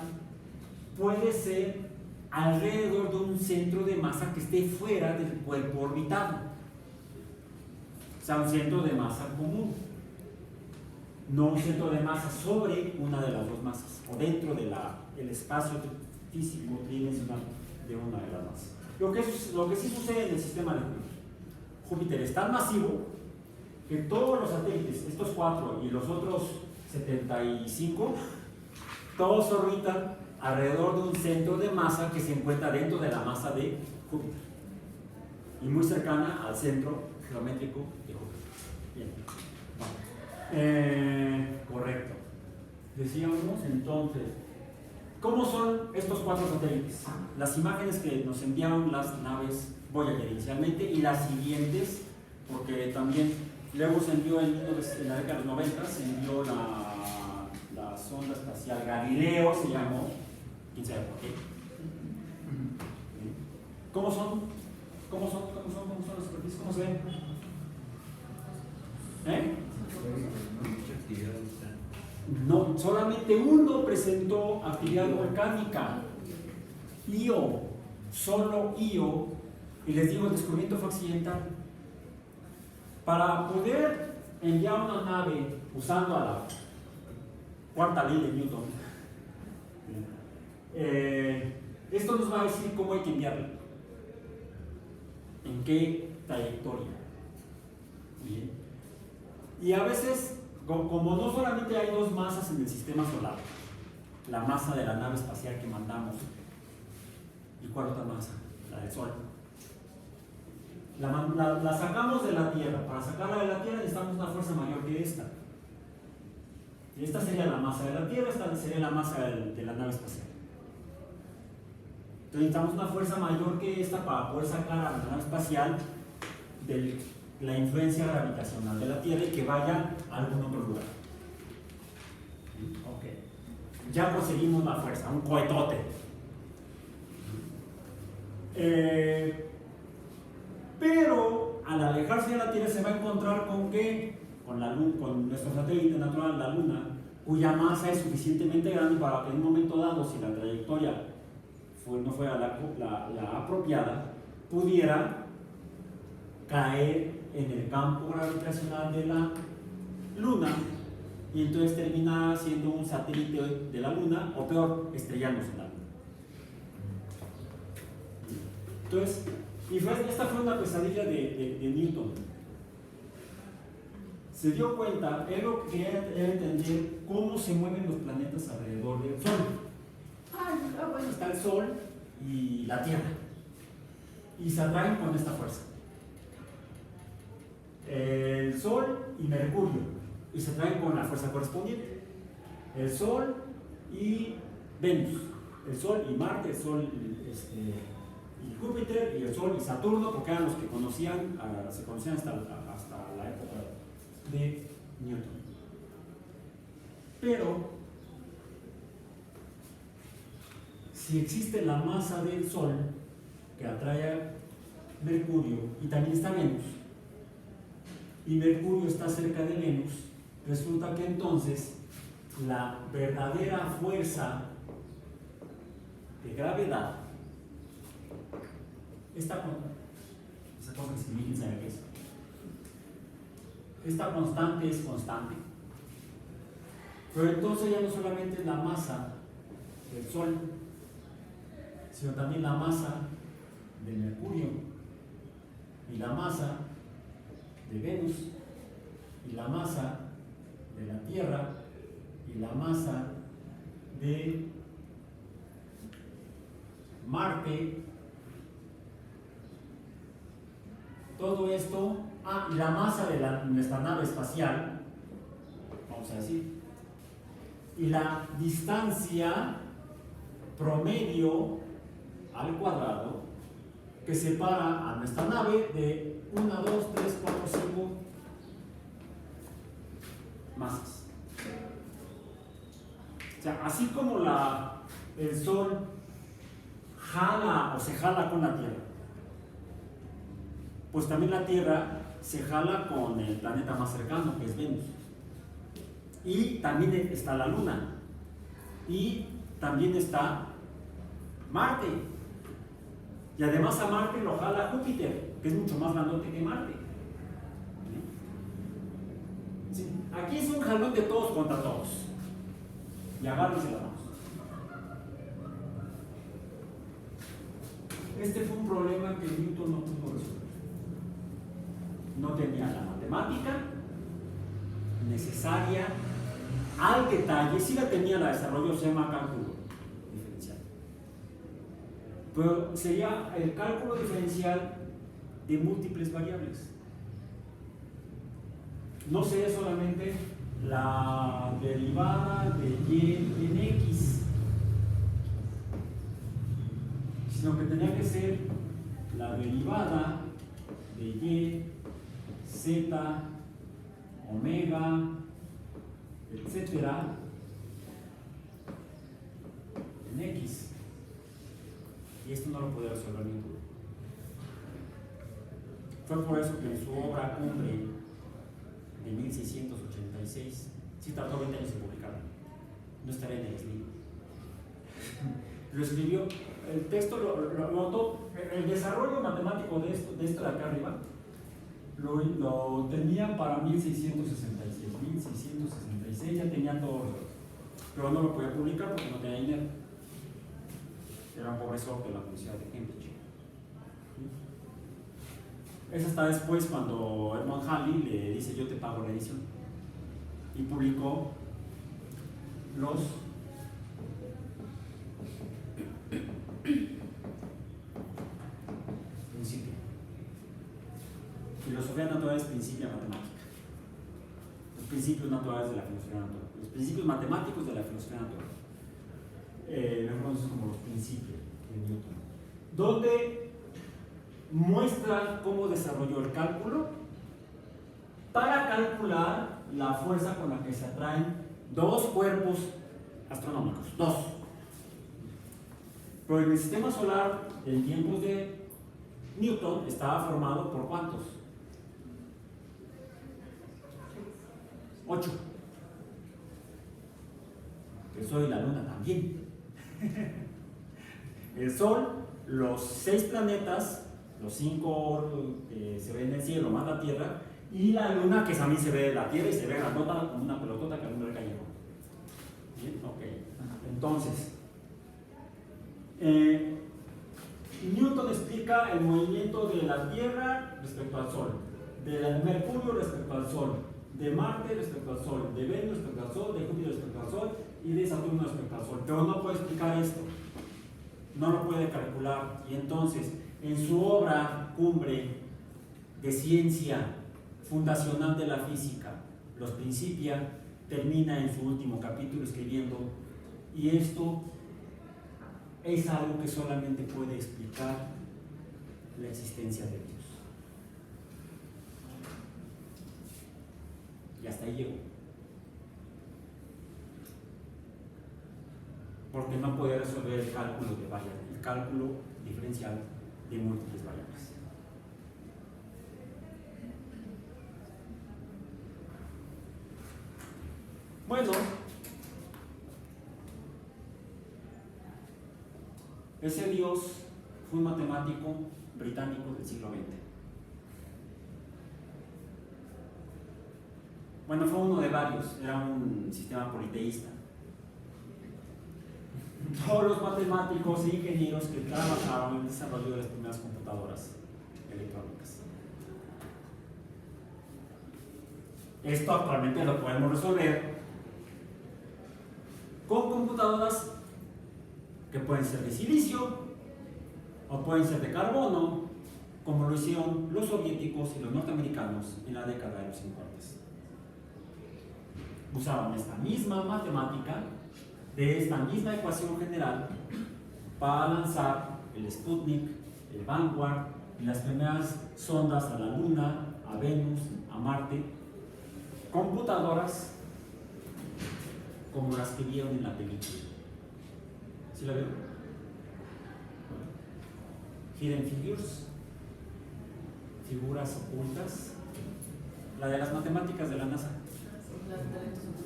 puede ser alrededor de un centro de masa que esté fuera del cuerpo orbitado, o sea, un centro de masa común, no un centro de masa sobre una de las dos masas o dentro del espacio físico tridimensional de una de las masas. Lo que sí sucede en el sistema de Júpiter. Júpiter es tan masivo que todos los satélites, estos 4 y los otros 75, todos orbitan alrededor de un centro de masa que se encuentra dentro de la masa de Júpiter y muy cercana al centro geométrico de Júpiter. Bien. Correcto. Decíamos entonces, ¿cómo son estos 4 satélites? Las imágenes que nos enviaron las naves Voyager inicialmente y las siguientes, porque también luego se envió en la década de los 90, se envió la sonda espacial Galileo, se llamó, quién sabe por qué. ¿Cómo son? ¿Cómo son las superficies? ¿Cómo se ven? Mucha actividad. No, solamente uno presentó actividad volcánica. Io, solo Io, y les digo, el descubrimiento fue accidental. Para poder enviar una nave usando a la cuarta ley de Newton, esto nos va a decir cómo hay que enviarla, en qué trayectoria. Bien. Y a veces, como no solamente hay 2 masas en el sistema solar, la masa de la nave espacial que mandamos y cuál otra masa, la del Sol, la sacamos de la Tierra. Para sacarla de la Tierra necesitamos una fuerza mayor que esta. Y esta sería la masa de la Tierra, esta sería la masa de la nave espacial. Entonces necesitamos una fuerza mayor que esta para poder sacar a la nave espacial de la influencia gravitacional de la Tierra y que vaya a algún otro lugar. Okay. Ya conseguimos la fuerza, un cohetote. Pero al alejarse de la Tierra se va a encontrar con que, con nuestro satélite natural, la Luna, cuya masa es suficientemente grande para que en un momento dado, si la trayectoria no fuera la apropiada, pudiera caer en el campo gravitacional de la Luna y entonces terminar siendo un satélite de la Luna, o peor, estrellándose en la Luna. Entonces, esta fue una pesadilla de Newton. Se dio cuenta, él lo que quería era entender cómo se mueven los planetas alrededor del Sol. Bueno, está el Sol y la Tierra, y se atraen con esta fuerza. El Sol y Mercurio, y se atraen con la fuerza correspondiente. El Sol y Venus, el Sol y Marte, el Sol y Júpiter, y el Sol y Saturno, porque eran los que se conocían hasta la época de Newton. Pero si existe la masa del Sol que atrae a Mercurio, y también está Venus, y Mercurio está cerca de Venus, resulta que entonces la verdadera fuerza de gravedad, esa cosa que se mide, ¿sabe qué es? Esta constante es constante. Pero entonces ya no solamente es la masa del Sol, sino también la masa de Mercurio, y la masa de Venus, y la masa de la Tierra, y la masa de Marte. Todo esto y la masa de nuestra nave espacial, vamos a decir, y la distancia promedio al cuadrado que separa a nuestra nave de 1, 2, 3, 4, 5 masas. O sea, así como el Sol jala o se jala con la Tierra, pues también la Tierra se jala con el planeta más cercano, que es Venus. Y también está la Luna. Y también está Marte. Y además a Marte lo jala Júpiter, que es mucho más grandote que Marte. ¿Sí? Aquí es un jalón de todos contra todos. Y agárrense las manos. Este fue un problema que Newton no pudo resolver. No tenía la matemática necesaria al detalle, sí la tenía, la desarrolló, se llama cálculo diferencial. Pero sería el cálculo diferencial de múltiples variables. No sería solamente la derivada de y en x, sino que tenía que ser la derivada de y, z, omega, etcétera, en x. Y esto no lo podía resolver Newton. Fue por eso que en su obra Cumbre de 1686, sí tardó 20 años en publicarlo, no estaría en el libro. Lo escribió, el texto lo notó, el desarrollo matemático de esto de acá arriba lo tenía para 1666, ya tenía todo resuelto, pero no lo podía publicar porque no tenía dinero. Era un profesor de la Universidad de Cambridge. Es hasta después cuando Edmund Halley le dice: yo te pago la edición, y publicó los principios. Filosofía natural es principia matemática. Los principios naturales de la filosofía natural. Los principios matemáticos de la filosofía natural. Lo conocemos como los principios de Newton. Donde muestra cómo desarrolló el cálculo para calcular la fuerza con la que se atraen dos cuerpos astronómicos. Dos. Pero en el sistema solar, en tiempos de Newton, estaba formado por ¿cuántos? 8. El Sol y la Luna también. El Sol, los 6 planetas, los 5 que se ven en el cielo más la Tierra, y la Luna, que también se ve de la Tierra y se ve grandota como una pelotota que alumbra el callejón. ¿Bien? Ok. Entonces, Newton explica el movimiento de la Tierra respecto al Sol, de Mercurio respecto al Sol, de Marte respecto al Sol, de Venus respecto al Sol, de Júpiter respecto al Sol y de Saturno respecto al Sol. Pero no puede explicar esto, no lo puede calcular. Y entonces, en su obra Cumbre de ciencia fundacional de la física, Los Principia, termina en su último capítulo escribiendo: y esto es algo que solamente puede explicar la existencia de Dios. Y hasta ahí llegó. Porque no puede resolver el cálculo de variables, el cálculo diferencial de múltiples variables. Bueno, ese Dios fue un matemático británico del siglo XX. Bueno, fue uno de varios, era un sistema politeísta. Todos los matemáticos e ingenieros que trabajaron en el desarrollo de las primeras computadoras electrónicas. Esto actualmente lo podemos resolver con computadoras que pueden ser de silicio o pueden ser de carbono como lo hicieron los soviéticos y los norteamericanos en la década de los 50. Usaban esta misma matemática de esta misma ecuación general para lanzar el Sputnik, el Vanguard y las primeras sondas a la Luna, a Venus, a Marte, computadoras como las que vieron en la película. ¿Sí la vieron? Hidden Figures, figuras ocultas, la de las matemáticas de la NASA.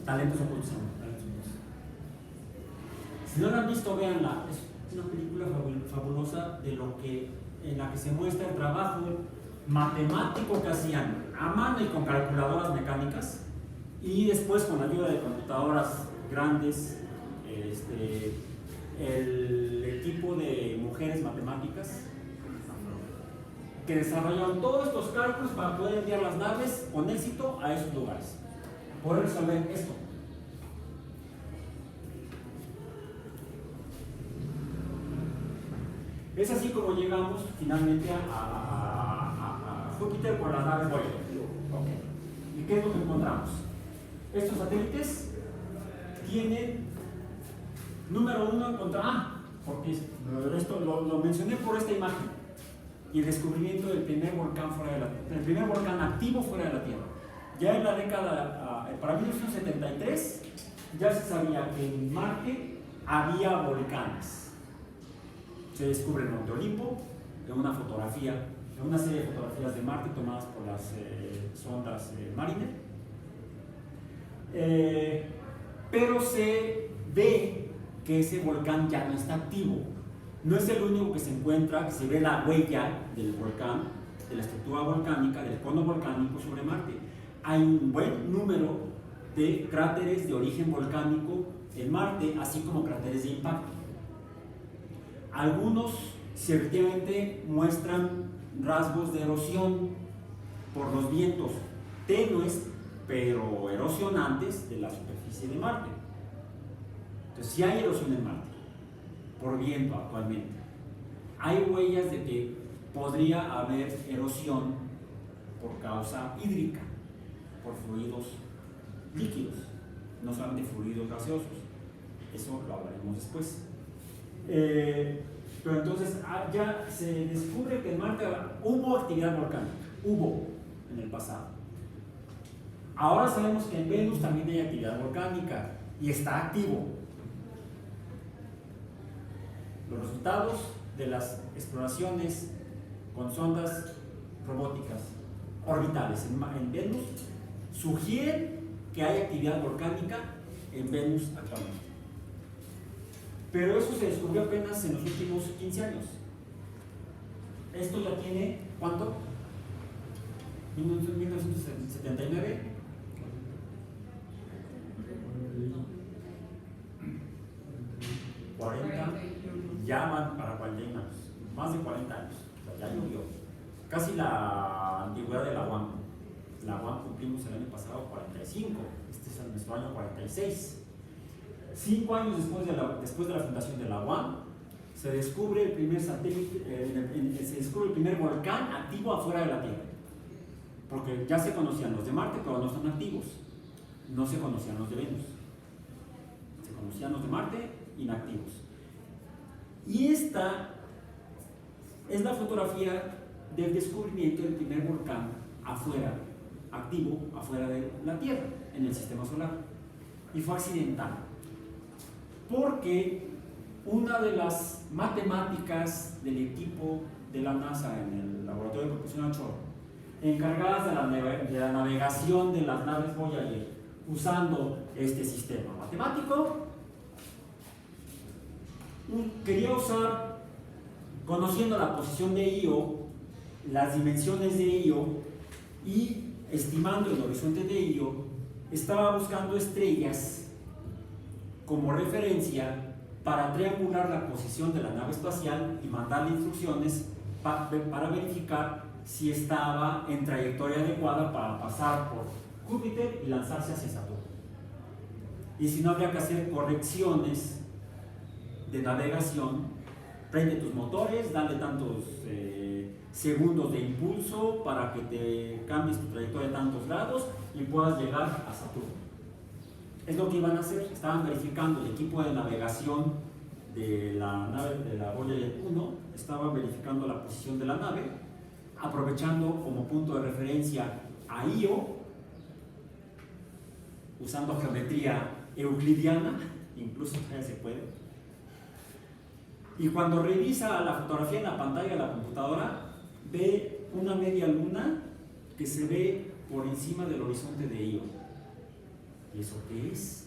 Talentos ocultos. Si no la han visto, véanla. Es una película fabulosa en la que se muestra el trabajo matemático que hacían a mano y con calculadoras mecánicas, y después con la ayuda de computadoras grandes, el equipo de mujeres matemáticas que desarrollaron todos estos cálculos para poder enviar las naves con éxito a esos lugares, poder resolver esto. Es así como llegamos finalmente a Júpiter por las naves Voyager. ¿Y qué es lo que encontramos? Estos satélites tienen, número uno, porque esto lo mencioné por esta imagen, y el descubrimiento del primer volcán el primer volcán activo fuera de la Tierra. Ya en la década, para 1973, ya se sabía que en Marte había volcanes. Se descubre el Monte Olimpo en una serie de fotografías de Marte tomadas por las sondas Mariner. Pero se ve que ese volcán ya no está activo. No es el único que se encuentra, que se ve la huella del volcán, de la estructura volcánica, del cono volcánico sobre Marte. Hay un buen número de cráteres de origen volcánico en Marte, así como cráteres de impacto. Algunos ciertamente muestran rasgos de erosión por los vientos tenues pero erosionantes de la superficie de Marte. Entonces, sí hay erosión en Marte por viento actualmente. Hay huellas de que podría haber erosión por causa hídrica, por fluidos líquidos, no solamente fluidos gaseosos. Eso lo hablaremos después. Pero entonces ya se descubre que en Marte hubo actividad volcánica, hubo en el pasado. Ahora sabemos que en Venus también hay actividad volcánica y está activo. Los resultados de las exploraciones con sondas robóticas orbitales en Venus sugieren que hay actividad volcánica en Venus actualmente. Pero eso se descubrió apenas en los últimos 15 años. Esto ya tiene, ¿cuánto? 1979. Ya van para 40 años, más de 40 años, o sea, ya llovió. Casi la antigüedad de la UAM. La UAM cumplimos el año pasado 45, este es nuestro año 46. 5 años después de la fundación de la UAM, se descubre el primer satélite, se descubre el primer volcán activo afuera de la Tierra. Porque ya se conocían los de Marte, pero no están activos. No se conocían los de Venus. Se conocían los de Marte inactivos. Y esta es la fotografía del descubrimiento del primer volcán afuera, activo afuera de la Tierra, en el sistema solar. Y fue accidental. Porque una de las matemáticas del equipo de la NASA en el laboratorio de propulsión a chorro, encargadas de la navegación de las naves Voyager usando este sistema matemático, quería usar, conociendo la posición de Io, las dimensiones de Io y estimando el horizonte de Io, estaba buscando estrellas como referencia para triangular la posición de la nave espacial y mandarle instrucciones para verificar si estaba en trayectoria adecuada para pasar por Júpiter y lanzarse hacia Saturno. Y si no, habría que hacer correcciones de navegación prende tus motores, dale tantos segundos de impulso para que te cambies tu trayectoria de tantos grados y puedas llegar a Saturno. Es lo que iban a hacer. Estaban verificando el equipo de navegación de la nave de la Voyager 1, estaban verificando la posición de la nave, aprovechando como punto de referencia a Io, usando geometría euclidiana, incluso todavía se puede. Y cuando revisa la fotografía en la pantalla de la computadora, ve una media luna que se ve por encima del horizonte de Io. ¿Y eso qué es?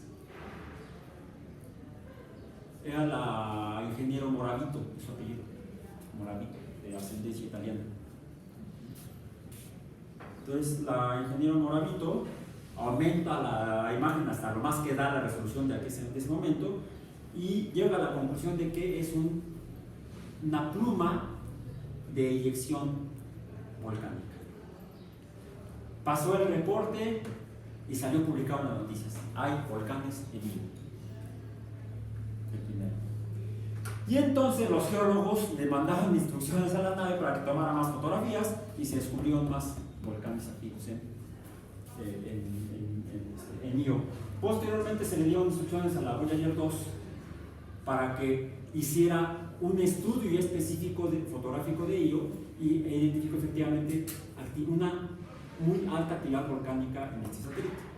Era la ingeniero Moravito, su apellido, Moravito, de ascendencia italiana. Entonces la ingeniero Moravito aumenta la imagen hasta lo más que da la resolución de ese momento y llega a la conclusión de que es una pluma de eyección volcánica. Pasó el reporte y salió publicado en las noticias. Hay volcanes en Io. El primero. Y entonces los geólogos le mandaron instrucciones a la nave para que tomara más fotografías y se descubrieron más volcanes activos en Io. Posteriormente se le dieron instrucciones a la Voyager 2 para que hiciera un estudio específico fotográfico de Io e identificó efectivamente una muy alta actividad volcánica en este satélite.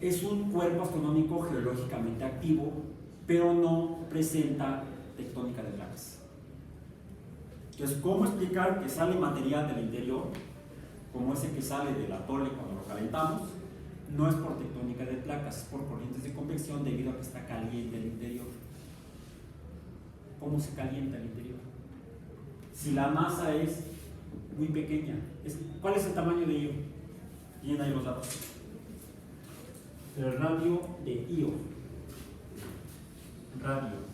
Es un cuerpo astronómico geológicamente activo, pero no presenta tectónica de placas. Entonces, ¿cómo explicar que sale material del interior, como ese que sale del atole cuando lo calentamos? No es por tectónica de placas, es por corrientes de convección debido a que está caliente el interior. ¿Cómo se calienta el interior? Si la masa es muy pequeña, ¿cuál es el tamaño de Io? Tienen ahí los datos. El radio de Io. Radio.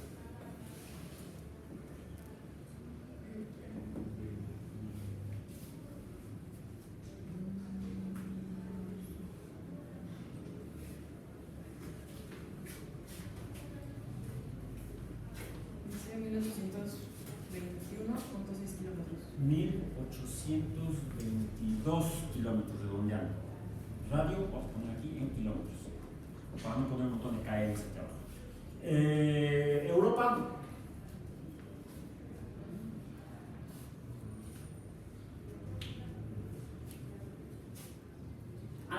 Dice 1821.6 kilómetros. 1822 kilómetros redondeando. Radio, vamos a poner aquí en kilómetros, para no poner un montón de KM aquí abajo. Europa.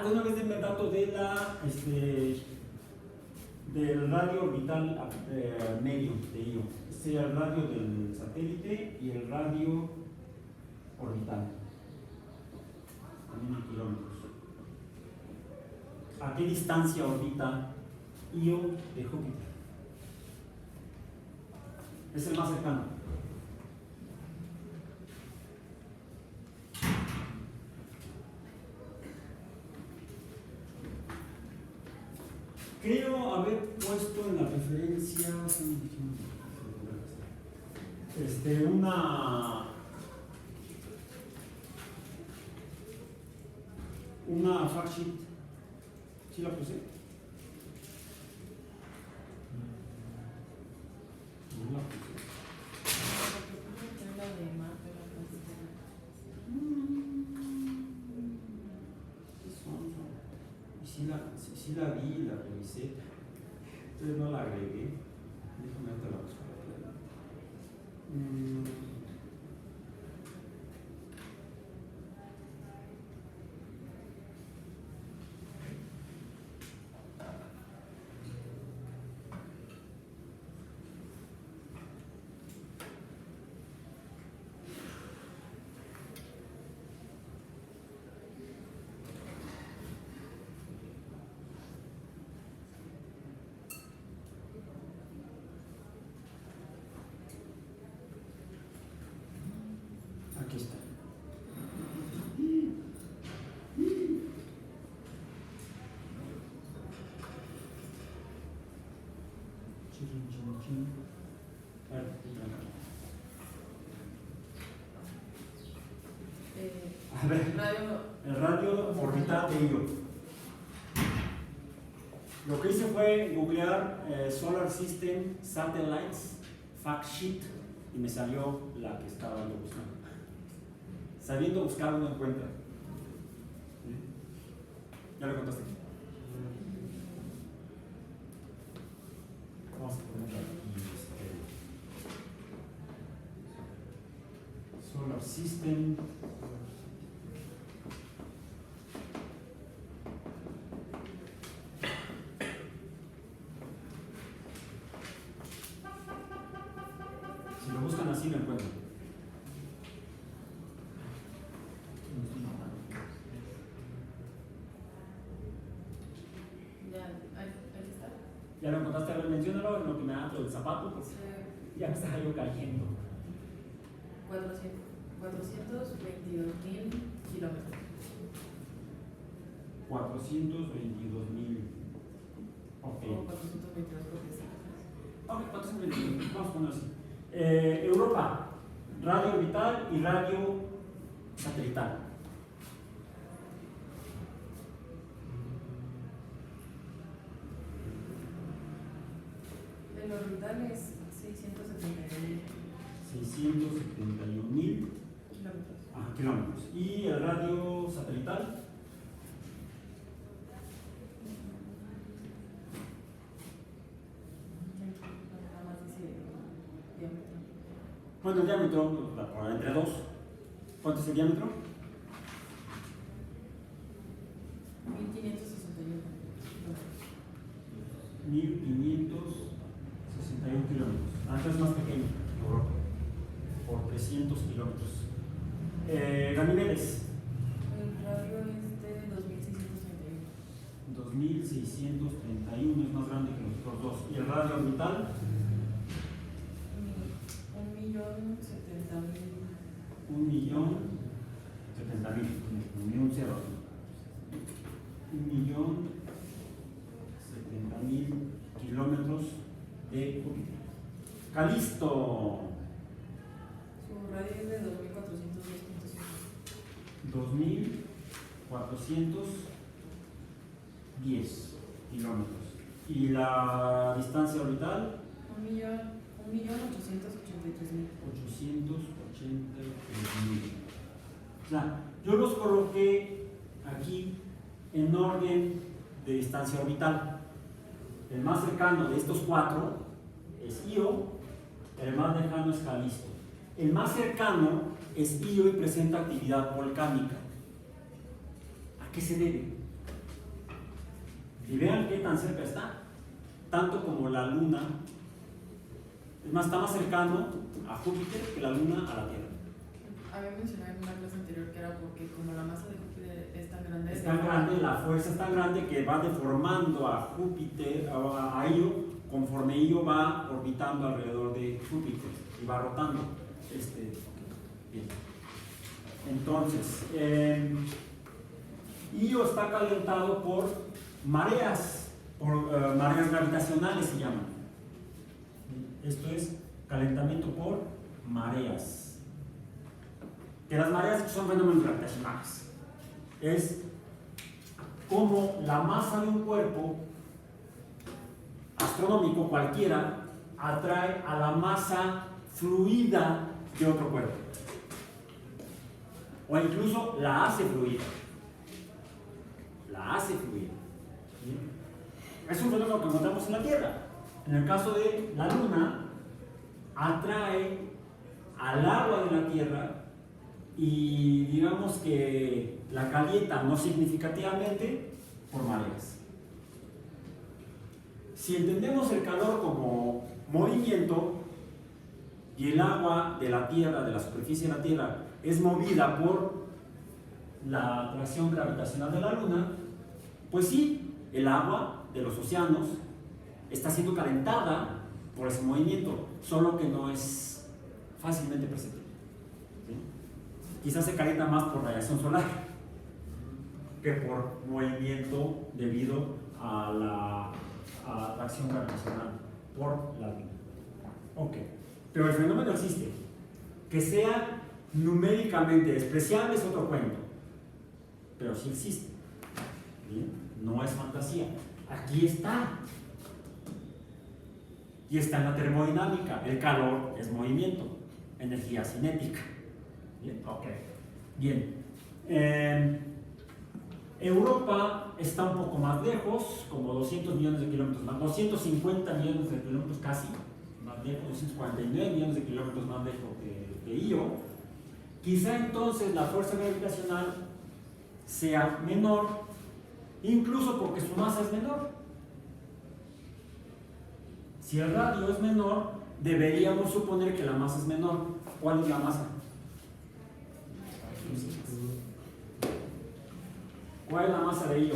De una vez denme el dato de del radio orbital medio de Io. Este es el radio del satélite y el radio orbital. También en kilómetros. ¿A qué distancia orbita Io de Júpiter? Es el más cercano. Creo haber puesto en la referencia una fact sheet. ¿Sí la puse? No la puse. Sí la vi, la revisé, entonces no la agregué. Déjame ahorita la buscar. Aquí está. A ver, el radio orbital de Io. Lo que hice fue googlear Solar System Satellites Fact Sheet y me salió la que estaba buscando. Sabiendo buscar uno encuentra. ¿Sí? ¿Ya lo contaste? Vamos a poner aquí Solar System. Si lo buscan así lo encuentran. Ya, ahí está. Ya lo encontraste, a ver, menciónalo en lo que me da lo del zapato, pues ya me estaba yo cayendo. 422.000 kilómetros. 422.000. Ok. O 422 porque sí. Ok, 422.000. Vamos a ponerlo así. Europa, radio orbital y radio satelital. El orbital es 671.000 671.000 kilómetros. kilómetros. ¿Y el radio satelital? Nada más dice diámetro. Bueno, el diámetro, entre dos. ¿Cuánto es el diámetro? 1561 kilómetros. 1561 kilómetros. Entonces es más pequeño que Europa, por 300 kilómetros. Ganímedes. El radio es de 2631. 2631 es más grande que los otros dos. ¿Y el radio orbital? 1.070.000. 1.070.000. Ni un cero. 1.070.000 kilómetros de Júpiter. Calisto. Su radio es de 2.410 kilómetros. ¿Y la distancia orbital? 1.883.000. 883.000. O sea, yo los coloqué aquí en orden de distancia orbital. El más cercano de estos cuatro es Io, el más lejano es Calisto. El más cercano es Io y presenta actividad volcánica. ¿A qué se debe? Y vean qué tan cerca está, tanto como la Luna. Es más, está más cercano a Júpiter que la Luna a la Tierra. Había mencionado en una clase anterior que era porque como la masa de Júpiter es tan grande. Es tan grande, la fuerza es tan grande que va deformando a Júpiter, a Io, conforme Io va orbitando alrededor de Júpiter y va rotando. Bien. Entonces, Io está calentado por mareas, mareas gravitacionales se llaman. Esto es calentamiento por mareas. Que las mareas son fenómenos gravitacionales. Es como la masa de un cuerpo astronómico cualquiera atrae a la masa fluida de otro cuerpo. O incluso la hace fluida. La hace fluida. ¿Sí? Es un fenómeno que encontramos en la Tierra. En el caso de la Luna, atrae al agua de la Tierra y digamos que la calienta no significativamente por mareas. Si entendemos el calor como movimiento y el agua de la Tierra, de la superficie de la Tierra, es movida por la atracción gravitacional de la Luna, pues sí, el agua de los océanos está siendo calentada por ese movimiento, solo que no es fácilmente perceptible. ¿Sí? Quizás se calienta más por radiación solar que por movimiento debido a la atracción gravitacional por la Luna. Ok, pero el fenómeno existe. Que sea numéricamente despreciable es otro cuento, pero sí existe. ¿Bien? No es fantasía. Aquí está. Y está en la termodinámica. El calor es movimiento, energía cinética. Bien, ok. Bien. Europa está un poco más lejos, como 200 millones de kilómetros más, 250 millones de kilómetros casi más lejos, 249 millones de kilómetros más lejos que Io. Quizá entonces la fuerza gravitacional sea menor, incluso porque su masa es menor. Si el radio es menor, deberíamos suponer que la masa es menor. ¿Cuál es la masa? ¿Cuál es la masa de Io?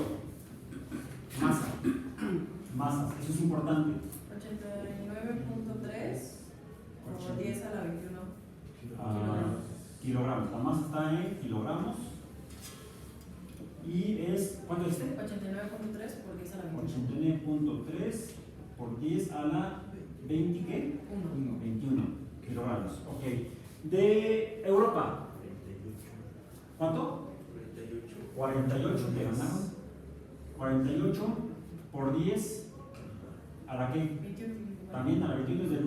Masas, eso es importante. 89.3 o 10 a la 21 kilogramos. La masa está en kilogramos. Y es, ¿cuánto es? 89.3 por 10 a la 21. 89.3 por 10 a la 20, ¿qué? 21 kilogramos. Ok. De Europa. ¿Cuánto? 48 que ganaron. 48 por 10 a la que 21. también a la 21 es del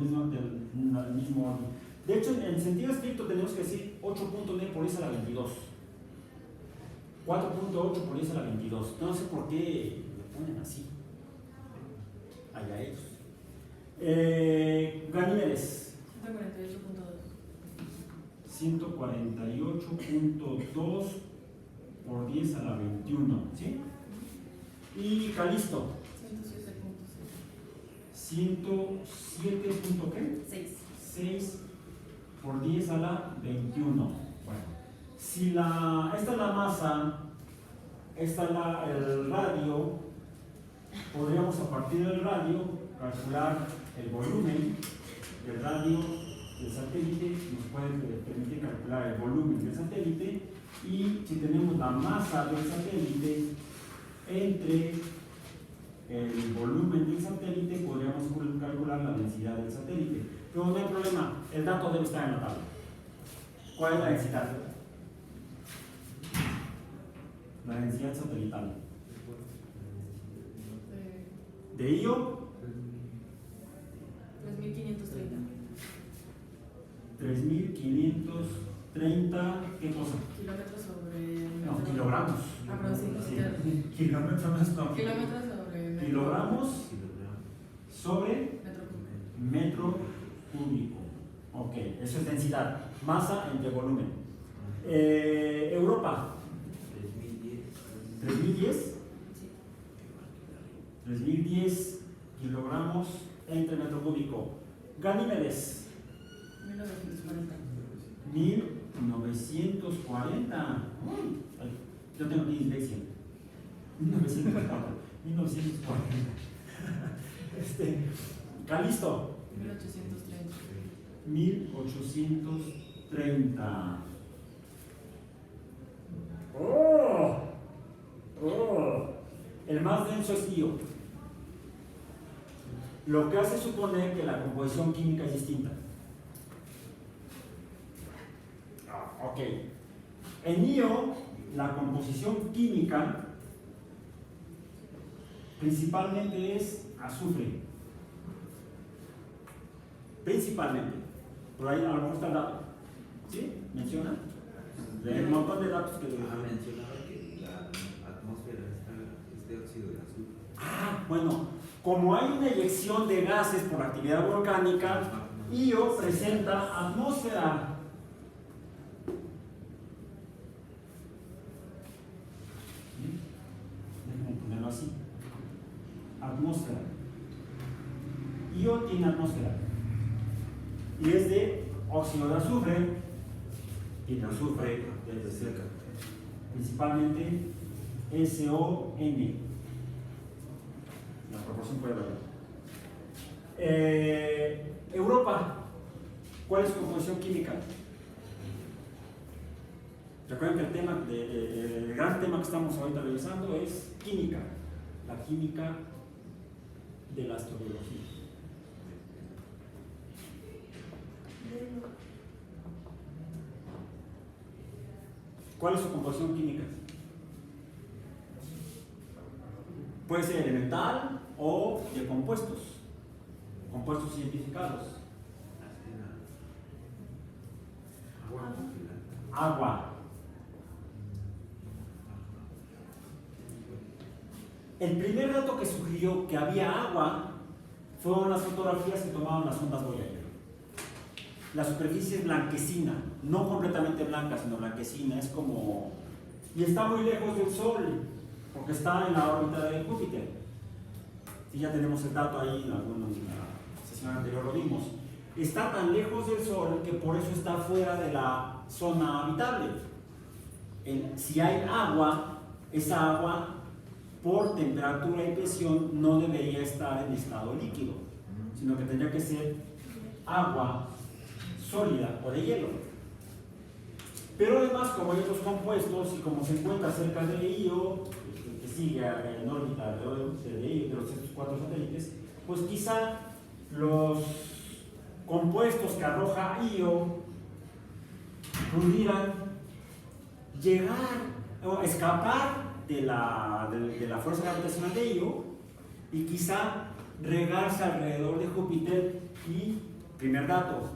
mismo orden. De hecho, en sentido estricto tenemos que decir 8.9 por 10 a la 22. 4.8 por 10 a la 22. No sé por qué lo ponen así. Allá ellos. Ganímedes. 148.2 por 10 a la 21. ¿Sí? Y Calisto. 107. ¿Qué? 6 por 10 a la 21. Bueno, si esta es la masa, esta es el radio, podríamos a partir del radio calcular el volumen del radio del satélite, nos puede permitir calcular el volumen del satélite, y si tenemos la masa del satélite entre el volumen del satélite, podríamos calcular la densidad del satélite. Pero no hay problema, el dato debe estar en la tabla. ¿Cuál es la densidad? La densidad satelital. De Io, 3530. 3530, ¿qué cosa? Kilómetros sobre No, metro. kilogramos. Ah, pero sí, Kilómetros no. kilómetros sobre metro. Kilogramos sobre Metro. metro cúbico. Ok, eso es densidad. Masa entre volumen. Europa. 3010. Sí. 3010 kilogramos entre metro cúbico. Ganímedes. 1940. 1940. Yo tengo aquí dislexia. 1904. 1940. Calisto. 1830. 1830. ¡Oh! El más denso es Io. Lo que hace suponer que la composición química es distinta. Ok. En Io, la composición química principalmente es azufre. Principalmente. Por ahí a lo mejor está el dato. ¿Sí? ¿Menciona? De un montón de datos que mencionaba que la atmósfera es de óxido de azufre. Bueno, como hay una eyección de gases por actividad volcánica, Io presenta atmósfera. Déjenme ponerlo así. Atmósfera. Io tiene atmósfera. Y es de óxido de azufre. Tiene azufre desde cerca. Principalmente SON. La proporción puede variar. Europa. ¿Cuál es su composición química? Recuerden que el tema, el gran tema que estamos ahorita revisando es química. La química de la astrobiología. ¿Cuál es su composición química? Puede ser elemental o de compuestos identificados. Agua. El primer dato que sugirió que había agua fueron las fotografías que tomaban las ondas Voyager. La superficie es blanquecina, no completamente blanca, sino blanquecina, es como... y está muy lejos del Sol, porque está en la órbita de Júpiter. Sí, ya tenemos el dato ahí, en la sesión anterior lo vimos. Está tan lejos del Sol que por eso está fuera de la zona habitable. Si hay agua, esa agua por temperatura y presión no debería estar en estado líquido, sino que tendría que ser agua sólida o de hielo. Pero además, como hay otros compuestos y como se encuentra cerca de Io, que sigue en órbita de Io, de los 4 satélites, pues quizá los compuestos que arroja Io pudieran llegar o escapar de la fuerza gravitacional de Io y quizá regarse alrededor de Júpiter. Y, primer dato,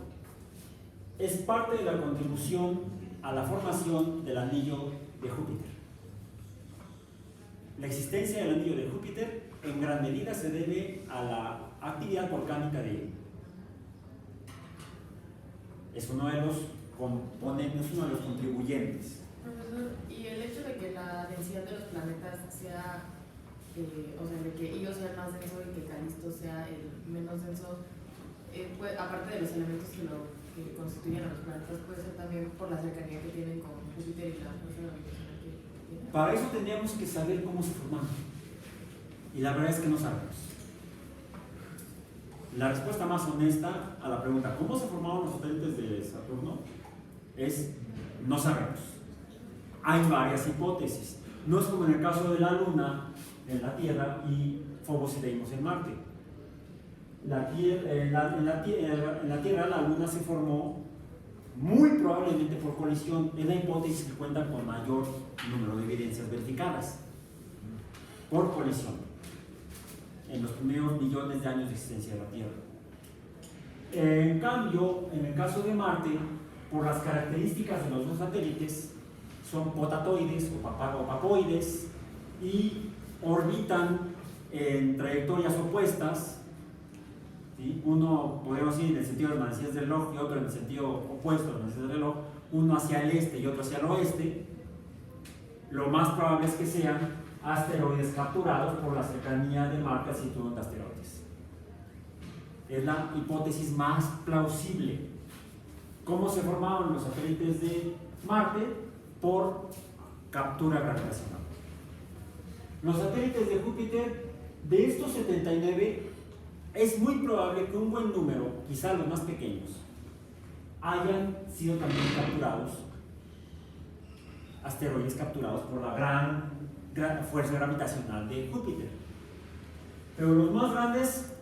es parte de la contribución a la formación del anillo de Júpiter. La existencia del anillo de Júpiter en gran medida se debe a la actividad volcánica de Io. Es uno de los componentes, uno de los contribuyentes. Profesor, y el hecho de que la densidad de los planetas sea, o sea, de que Io sea el más denso y que Calisto sea el menos denso, aparte de los elementos que constituyen a los planetas, puede ser también por la cercanía que tienen con Júpiter y la fuerza gravitacional que tienen. Para eso tendríamos que saber cómo se formaron. Y la verdad es que no sabemos. La respuesta más honesta a la pregunta ¿cómo se formaron los satélites de Saturno? Es no sabemos. Hay varias hipótesis. No es como en el caso de la Luna en la Tierra y Phobos y Deimos en Marte. En la Tierra la Luna se formó muy probablemente por colisión. Es la hipótesis que cuenta con mayor número de evidencias verificadas. Por colisión. En los primeros millones de años de existencia de la Tierra. En cambio, en el caso de Marte, por las características de los dos satélites, son potatoides o papoides y orbitan en trayectorias opuestas, ¿sí? Uno, podemos decir, en el sentido de las manecillas del reloj y otro en el sentido opuesto de las manecillas del reloj, uno hacia el este y otro hacia el oeste. Lo más probable es que sean asteroides capturados por la cercanía de Marte al cinturón de asteroides. Es la hipótesis más plausible. ¿Cómo se formaron los satélites de Marte? Por captura gravitacional. Los satélites de Júpiter, de estos 79, es muy probable que un buen número, quizá los más pequeños, hayan sido también capturados, asteroides capturados por la gran fuerza gravitacional de Júpiter. Pero los más grandes,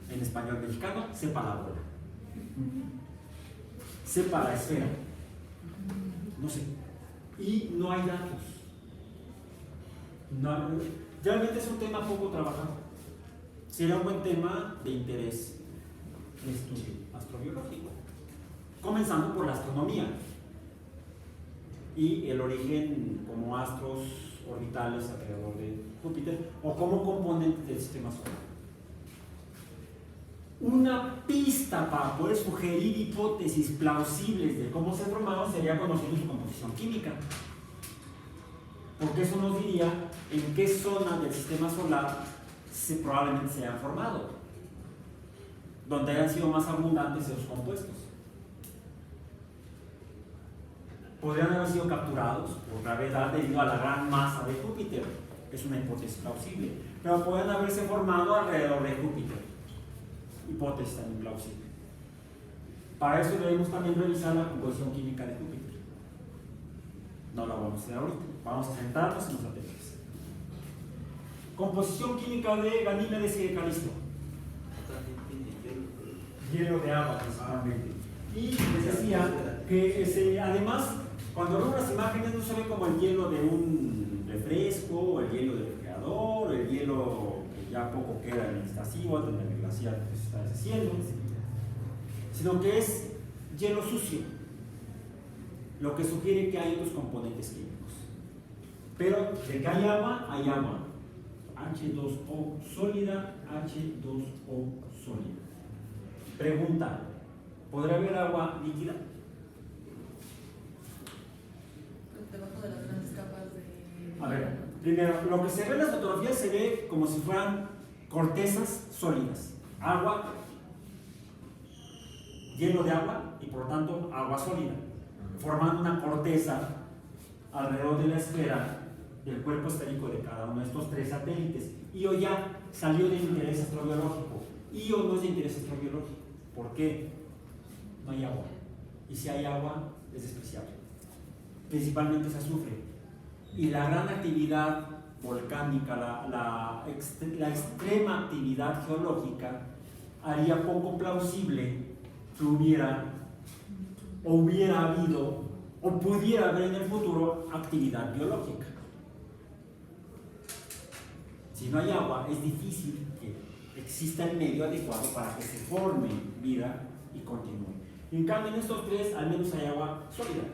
en español mexicano, sepa la bola, sepa la esfera, no sé, y no hay datos. Realmente es un tema poco trabajado. Sería un buen tema de interés de estudio astrobiológico, comenzando por la astronomía y el origen como astros orbitales alrededor de Júpiter o como componentes del sistema solar. Una pista para poder sugerir hipótesis plausibles de cómo se formaron sería conocer su composición química, porque eso nos diría en qué zona del sistema solar probablemente se hayan formado, donde hayan sido más abundantes esos compuestos. Podrían haber sido capturados por gravedad debido a la gran masa de Júpiter, es una hipótesis plausible, pero podrían haberse formado alrededor de Júpiter, hipótesis también plausible. Para eso debemos también revisar la composición química de Júpiter. No lo vamos a hacer ahorita, vamos a centrarnos en los satélites. Composición química de Ganímedes y de Calisto. Hielo de agua principalmente. Y les decía que además, cuando vemos las imágenes no se ve como el hielo de un refresco o el hielo del refrigerador. alrededor, el hielo que ya poco queda en el Iztaccíhuatl, donde el glaciar pues, está deshaciendo, sino que es hielo sucio, lo que sugiere que hay otros componentes químicos. Pero de que hay agua, H2O sólida, H2O sólida. Pregunta, ¿podrá haber agua líquida? Debajo de las grandes capas de... A ver, primero, lo que se ve en las fotografías se ve como si fueran cortezas sólidas. Agua, hielo de agua y por lo tanto agua sólida, formando una corteza alrededor de la esfera del cuerpo esférico de cada uno de estos tres satélites. Io ya salió de interés astrobiológico. Io no es de interés astrobiológico. ¿Por qué? No hay agua. Y si hay agua, es despreciable. Principalmente es azufre. Y la gran actividad volcánica, la extrema actividad geológica, haría poco plausible que hubiera habido o pudiera haber en el futuro actividad biológica. Si no hay agua, es difícil que exista el medio adecuado para que se forme vida y continúe. En cambio, en estos tres, al menos hay agua sólida.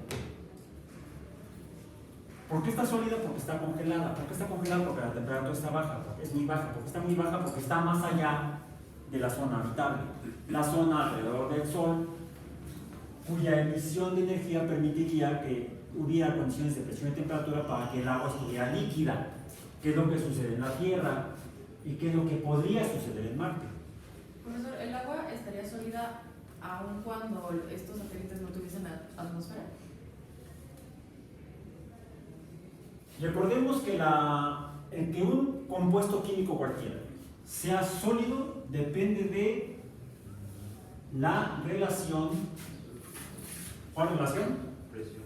¿Por qué está sólida? Porque está congelada. ¿Por qué está congelada? Porque la temperatura está baja, porque es muy baja. ¿Por qué está muy baja? Porque está más allá de la zona habitable. La zona alrededor del Sol, cuya emisión de energía permitiría que hubiera condiciones de presión y temperatura para que el agua estuviera líquida. ¿Qué es lo que sucede en la Tierra? ¿Y qué es lo que podría suceder en Marte? Profesor, ¿el agua estaría sólida aun cuando estos satélites no tuviesen atmósfera? Recordemos que el que un compuesto químico cualquiera sea sólido depende de la relación. ¿Cuál relación? Presión.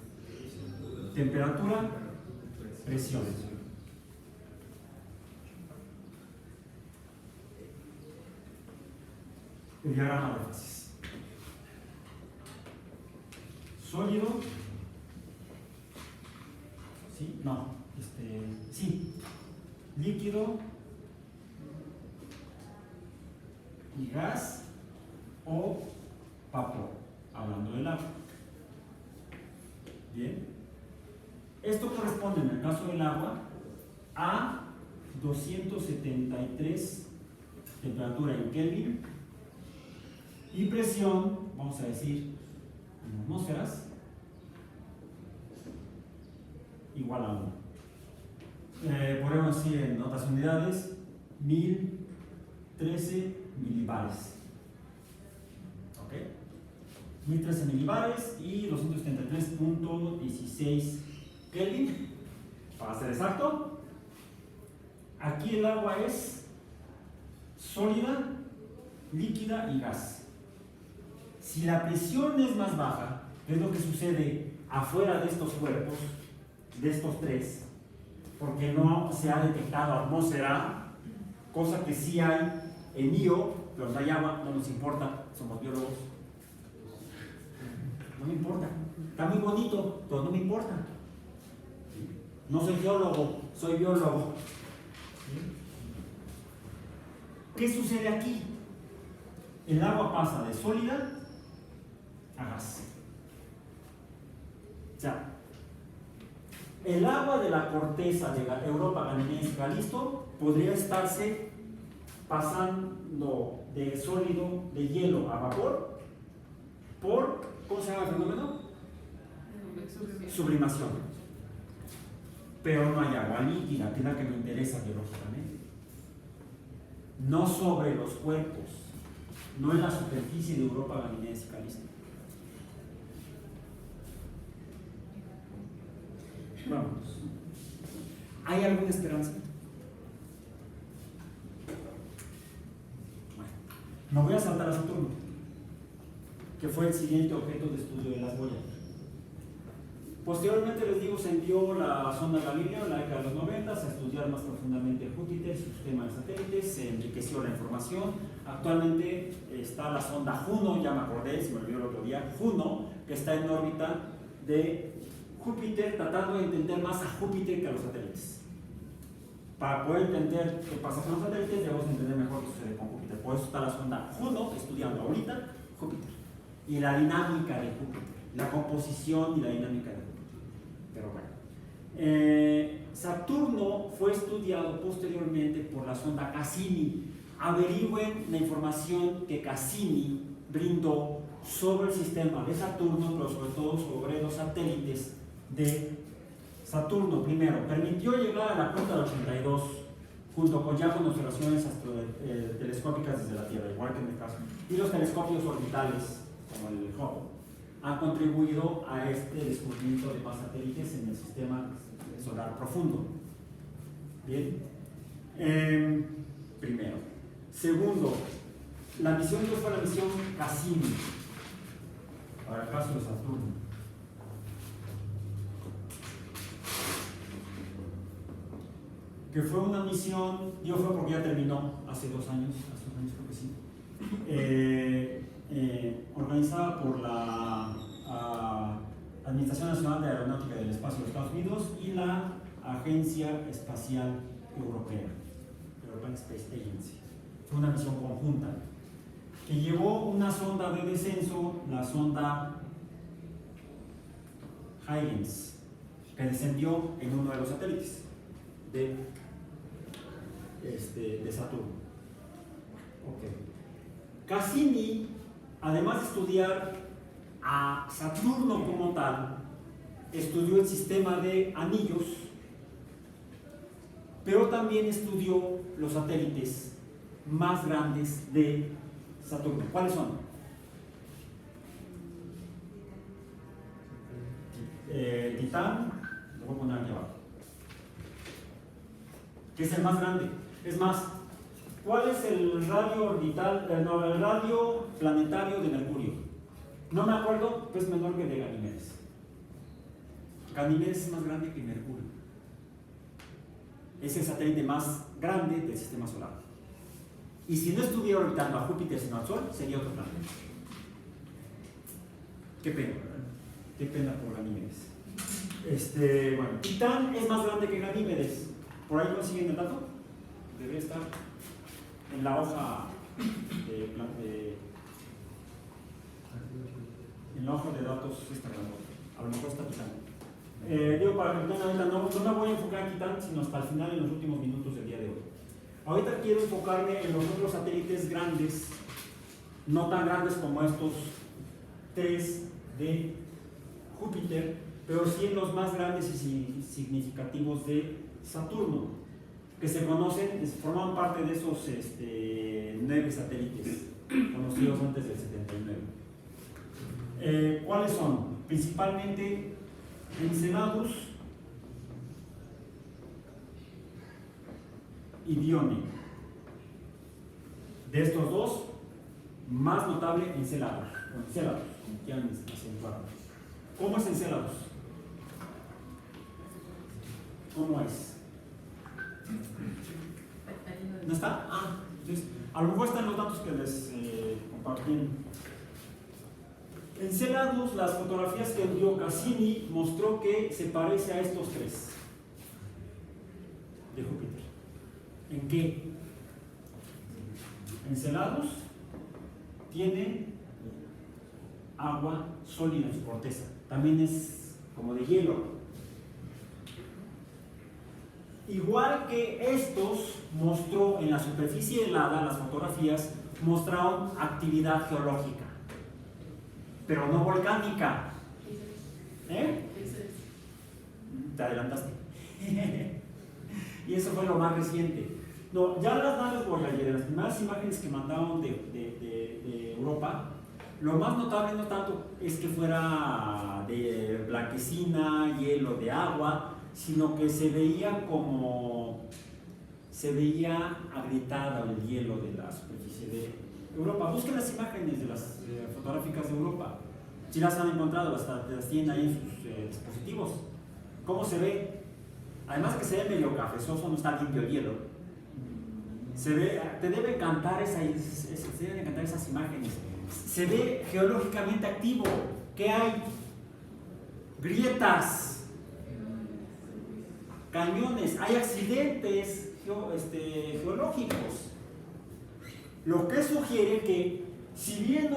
Temperatura, presión. El diagrama de fases. Sólido. ¿Sí? No. Sí. Líquido y gas o vapor, hablando del agua. Bien. Esto corresponde en el caso del agua a 273 temperatura en Kelvin y presión, vamos a decir, en atmósferas, igual a 1. Podemos decir en otras unidades, 1013 milibares. ¿Ok? 1013 milibares y 273.16 Kelvin, para ser exacto. Aquí el agua es sólida, líquida y gas. Si la presión es más baja, ¿qué es lo que sucede afuera de estos cuerpos, de estos tres? Porque no se ha detectado atmósfera, cosa que sí hay en Io, pero no hay agua, no nos importa, somos biólogos. No me importa, está muy bonito, pero no me importa. No soy geólogo, soy biólogo. ¿Qué sucede aquí? El agua pasa de sólida a gas. O sea, el agua de la corteza de la Europa, Ganymede y Calisto podría estarse pasando de sólido, de hielo a vapor, por, ¿cómo se llama el fenómeno? Sublimación. Pero no hay agua líquida, que es la que me interesa biológicamente. No sobre los cuerpos, no en la superficie de Europa, Ganymede y Calisto. Vamos. ¿Hay alguna esperanza? Bueno, me voy a saltar a Saturno, que fue el siguiente objeto de estudio de las Voyager. Posteriormente, les digo, se envió la sonda Galileo en la década de los 90 a estudiar más profundamente Júpiter, su sistema de satélites, se enriqueció la información. Actualmente está la sonda Juno, ya me acordé, se me olvidó el otro día, Juno, que está en órbita de Júpiter, tratando de entender más a Júpiter que a los satélites. para poder entender qué pasa con los satélites, debemos entender mejor qué sucede con Júpiter. Por eso está la sonda Juno estudiando ahorita Júpiter y la dinámica de Júpiter, la composición y la dinámica de Júpiter. Pero bueno. Saturno fue estudiado posteriormente por la sonda Cassini. Averigüen la información que Cassini brindó sobre el sistema de Saturno, pero sobre todo sobre los satélites de Saturno. Primero, permitió llegar a la punta de 82 junto con observaciones telescópicas desde la Tierra, igual que en el caso, y los telescopios orbitales como el Hubble han contribuido a este descubrimiento de más satélites en el sistema solar profundo. Bien, primero. Segundo, la misión 2 fue la misión Cassini para el caso de Saturno. Que fue una misión, yo fue porque ya terminó hace 2 años, creo que sí, organizada por la Administración Nacional de Aeronáutica y del Espacio de los Estados Unidos y la Agencia Espacial Europea, European Space Agency. Fue una misión conjunta que llevó una sonda de descenso, la sonda Huygens, que descendió en uno de los satélites de Saturno. Okay. Cassini, además de estudiar a Saturno como tal, estudió el sistema de anillos, pero también estudió los satélites más grandes de Saturno. ¿Cuáles son? Titán, lo voy a poner aquí abajo, que es el más grande. Es más, ¿cuál es el radio orbital, el radio planetario de Mercurio? No me acuerdo, pero es menor que de Ganímedes. Ganímedes es más grande que Mercurio. Es el satélite más grande del sistema solar. Y si no estuviera orbitando a Júpiter sino al Sol, sería otro planeta. Qué pena, ¿verdad? Qué pena por Ganímedes. Bueno, Titán es más grande que Ganímedes. ¿Por ahí consiguen el dato? Debería estar en la hoja en la hoja de datos esta grandota. A lo mejor está Titán. Digo, para que ahorita no me voy a enfocar en Titán, sino hasta el final, en los últimos minutos del día de hoy. Ahorita quiero enfocarme en los otros satélites grandes, no tan grandes como estos 3 de Júpiter, pero sí en los más grandes y significativos de Saturno, que se conocen, forman parte de esos 9 satélites conocidos antes del 79. ¿Cuáles son? Principalmente Enceladus y Dione. De estos dos, más notable Enceladus, como quieran acentuar. ¿Cómo es Enceladus? ¿Cómo es? ¿No está? Ah, entonces, a lo mejor están los datos que les compartí. Enceladus, las fotografías que envió Cassini, mostró que se parece a estos 3 de Júpiter. ¿En qué? Enceladus tiene agua sólida en su corteza. También es como de hielo. Igual que estos, mostró en la superficie helada, las fotografías mostraron actividad geológica, pero no volcánica. Te adelantaste. Y eso fue lo más reciente. No, ya las naves Voyager, las primeras imágenes que mandaron de Europa, lo más notable no tanto es que fuera de blanquecina, hielo, de agua, sino que se veía agrietada el hielo de la superficie de Europa. Busquen las imágenes de las fotográficas de Europa. Si las han encontrado, las tienen ahí en sus dispositivos. ¿Cómo se ve? Además de que se ve medio cafezoso, no está limpio el hielo. Te deben encantar esas imágenes. Se ve geológicamente activo. ¿Qué hay? Grietas. cañones, hay accidentes geológicos. Lo que sugiere que, si bien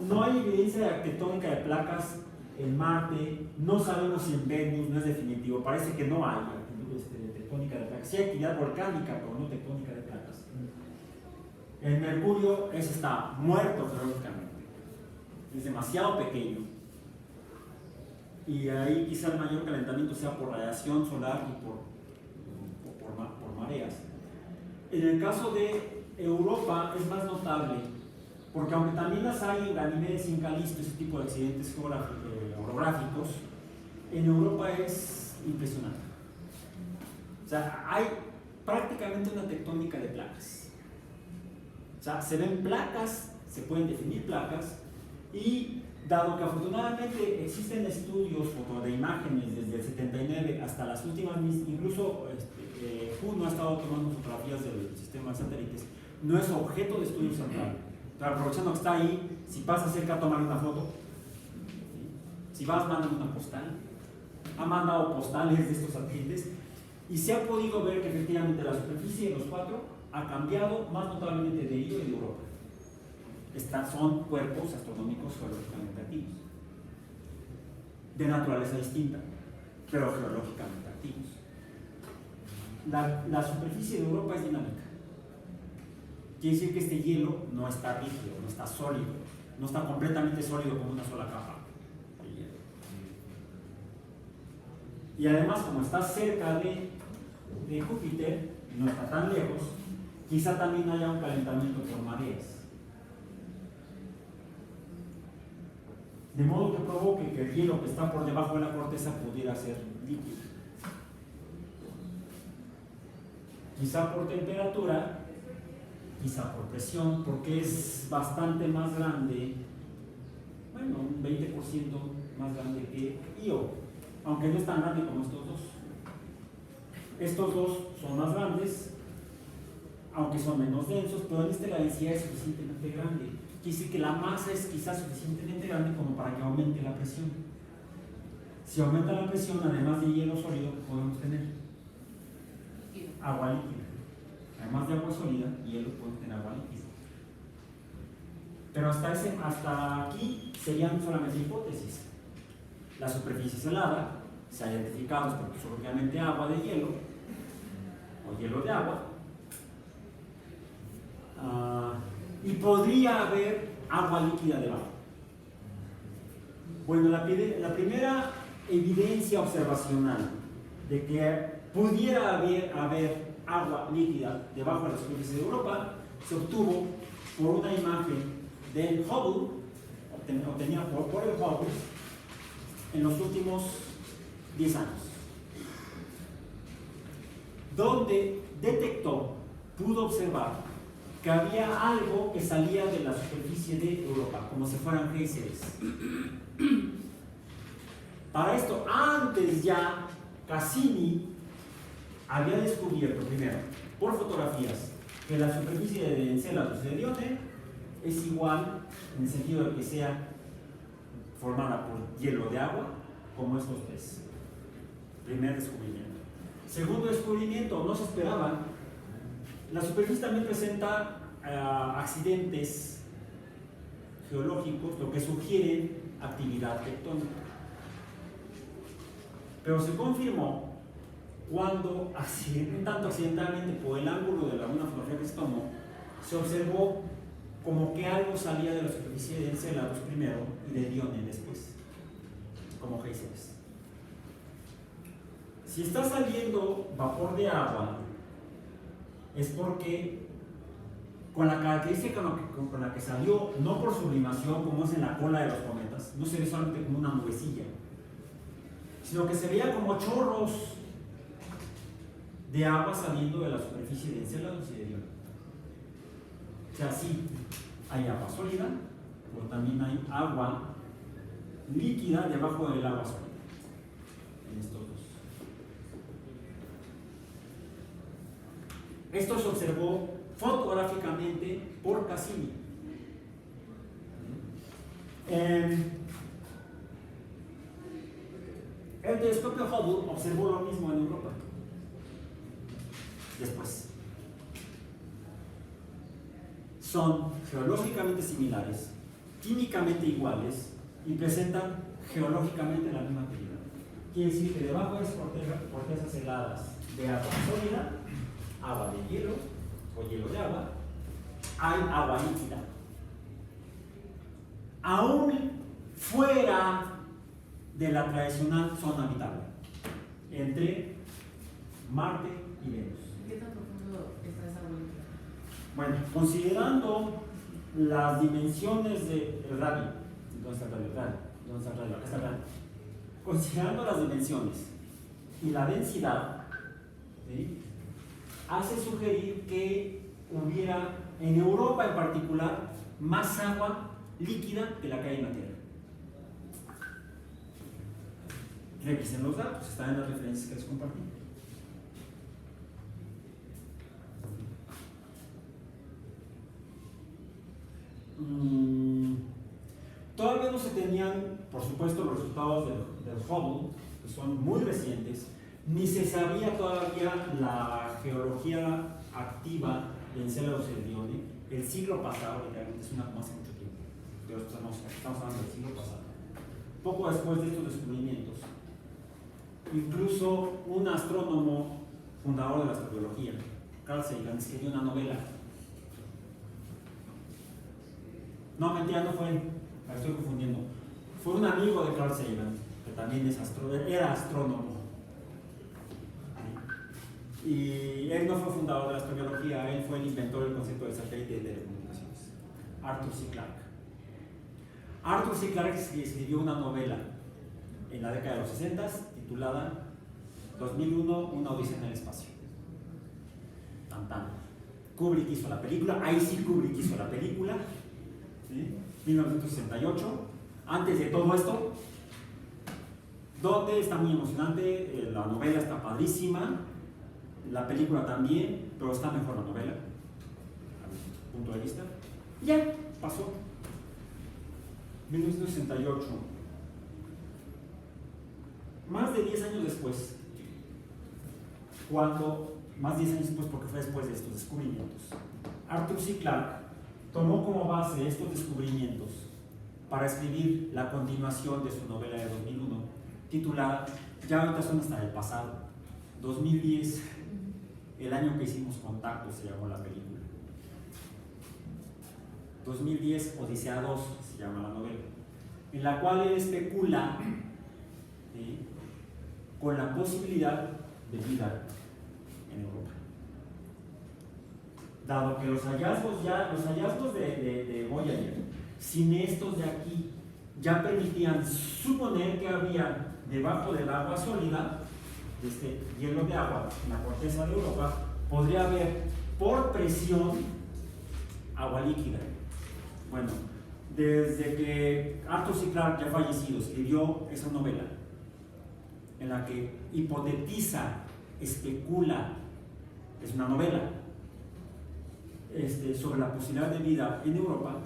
no hay evidencia tectónica de placas en Marte, no sabemos si en Venus, no es definitivo, parece que no hay tectónica de placas. Sí hay actividad volcánica, pero no tectónica de placas. El Mercurio está muerto geológicamente, es demasiado pequeño. Y ahí quizá el mayor calentamiento sea por radiación solar y por mareas. En el caso de Europa es más notable, porque aunque también las hay en Ganimedes y en Calisto, ese tipo de accidentes orográficos, en Europa es impresionante. O sea, hay prácticamente una tectónica de placas. O sea, se ven placas, se pueden definir placas, y dado que afortunadamente existen estudios de imágenes desde el 79 hasta las últimas, incluso Juno ha estado tomando fotografías del sistema de satélites, no es objeto de estudio central. Pero aprovechando que está ahí, si pasas cerca a tomar una foto, ¿sí? Si vas, mandan una postal. Ha mandado postales de estos satélites y se ha podido ver que efectivamente la superficie de los cuatro ha cambiado más notablemente de ello y de Europa. Son cuerpos astronómicos geológicamente activos, de naturaleza distinta, pero geológicamente activos. La superficie de Europa es dinámica. Quiere decir que este hielo no está rígido, no está sólido, no está completamente sólido como una sola capa de hielo. Y además, como está cerca de Júpiter, y no está tan lejos, quizá también haya un calentamiento por mareas. De modo que provoque que el hielo que está por debajo de la corteza pudiera ser líquido. Quizá por temperatura, quizá por presión, porque es bastante más grande, bueno, un 20% más grande que Io, aunque no es tan grande como estos dos. Estos dos son más grandes, aunque son menos densos, pero en este la densidad es suficientemente grande. Quiere decir que la masa es quizás suficientemente grande como para que aumente la presión. Si aumenta la presión, además de hielo sólido, podemos tener agua líquida. Además de agua sólida, hielo, podemos tener agua líquida. Pero hasta aquí serían solamente hipótesis. La superficie es helada, se ha identificado porque es obviamente agua de hielo o hielo de agua. Y podría haber agua líquida debajo. Bueno, la primera evidencia observacional de que pudiera haber agua líquida debajo de la superficie de Europa se obtuvo por una imagen del Hubble, obtenida por el Hubble en los últimos 10 años, donde pudo observar que había algo que salía de la superficie de Europa, como si fueran géiseres. Para esto, antes ya, Cassini había descubierto, primero, por fotografías, que la superficie de Encélados y de Dione es igual, en el sentido de que sea formada por hielo de agua, como estos tres. Primer descubrimiento. Segundo descubrimiento, no se esperaba. La superficie también presenta accidentes geológicos, lo que sugiere actividad tectónica. Pero se confirmó cuando, un tanto accidentalmente por el ángulo de una fotografía que se tomó, se observó como que algo salía de la superficie de Encélados primero y de Dione después, como géiseres. Si está saliendo vapor de agua, es porque con la característica con la que salió, no por sublimación como es en la cola de los cometas, no se ve solamente como una nubecilla, sino que se veía como chorros de agua saliendo de la superficie de Encélados y de Dione. O sea, sí, hay agua sólida, pero también hay agua líquida debajo del agua sólida. En estos dos. Esto se observó fotográficamente por Cassini. El telescopio Hubble observó lo mismo en Europa. después. Son geológicamente similares, químicamente iguales y presentan geológicamente la misma actividad. Quiere decir que debajo de esas cortezas heladas de agua sólida, agua de hielo o hielo de agua, hay agua líquida. Aún fuera de la tradicional zona habitable, entre Marte y Venus. ¿Qué tan profundo está esa agua líquida? Bueno, considerando las dimensiones del radio, ¿dónde está el radio? ¿Dónde está el radio? Acá está el radio. Considerando las dimensiones y la densidad, ¿sí?, hace sugerir que hubiera, en Europa en particular, más agua líquida que la que hay en la Tierra. Revisen los datos, están en las referencias que les compartí. Todavía no se tenían, por supuesto, los resultados del Hubble, que son muy recientes, ni se sabía todavía la geología activa de Encélados y Hermione. El siglo pasado, literalmente, es una como hace mucho tiempo, pero estamos hablando del siglo pasado. Poco después de estos descubrimientos, incluso un astrónomo fundador de la astrobiología, Carl Sagan, escribió una novela. No, mentira, no fue, la estoy confundiendo. Fue un amigo de Carl Sagan, que también era astrónomo. Y él no fue fundador de la astrobiología, él fue el inventor del concepto de satélite de telecomunicaciones, Arthur C. Clarke. Arthur C. Clarke escribió una novela en la década de los 60 titulada 2001, una odisea en el espacio. Tan tan. Kubrick hizo la película, ahí sí Kubrick hizo la película, ¿sí? 1968. Antes de todo esto, donde está muy emocionante, la novela está padrísima, la película también, pero está mejor la novela, a mi punto de vista. Ya, pasó. 1968. Más de 10 años después, más de 10 años después, porque fue después de estos descubrimientos, Arthur C. Clarke tomó como base estos descubrimientos para escribir la continuación de su novela de 2001, titulada, ya ahorita son hasta el pasado, 2010, el año que hicimos contacto, se llamó la película. 2010, Odisea 2, se llama la novela, en la cual él especula, ¿sí?, con la posibilidad de vida en Europa. Dado que los hallazgos de Voyager, sin estos de aquí, ya permitían suponer que había debajo del agua sólida, de este hielo de agua en la corteza de Europa, podría haber por presión agua líquida. Bueno, desde que Arthur C. Clarke, ya fallecido, escribió esa novela en la que hipotetiza, especula, es una novela, sobre la posibilidad de vida en Europa,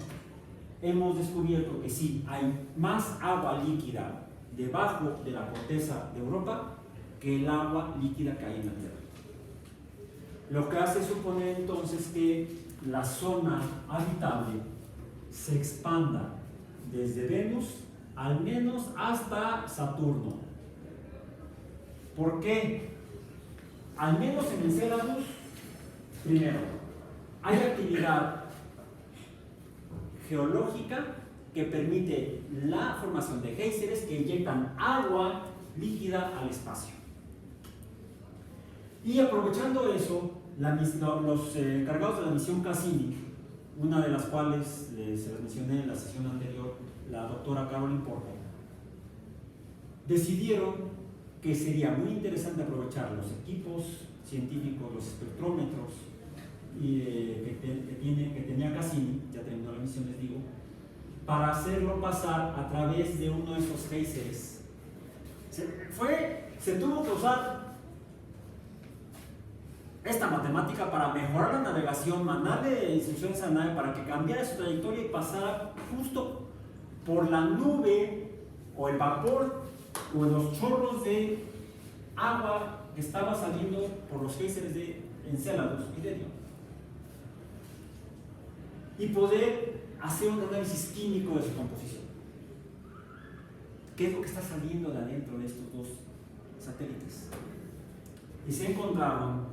hemos descubierto que sí, hay más agua líquida debajo de la corteza de Europa que el agua líquida que hay en la Tierra. Lo que hace suponer entonces que la zona habitable se expanda desde Venus al menos hasta Saturno. ¿Por qué? Al menos en Enceladus, primero, hay actividad geológica que permite la formación de géiseres que inyectan agua líquida al espacio. Y aprovechando eso, los encargados de la misión Cassini, una de las cuales se les mencioné en la sesión anterior, la doctora Caroline Porter, decidieron que sería muy interesante aprovechar los equipos científicos, los espectrómetros que tenía Cassini, ya terminó la misión, les digo, para hacerlo pasar a través de uno de esos géiseres. Se tuvo que usar esta matemática para mejorar la navegación, mandarle instrucciones a la nave para que cambiara su trayectoria y pasara justo por la nube o el vapor o los chorros de agua que estaba saliendo por los géiseres de Encélados y Dedio. Y poder hacer un análisis químico de su composición. ¿Qué es lo que está saliendo de adentro de estos dos satélites? Y se encontraron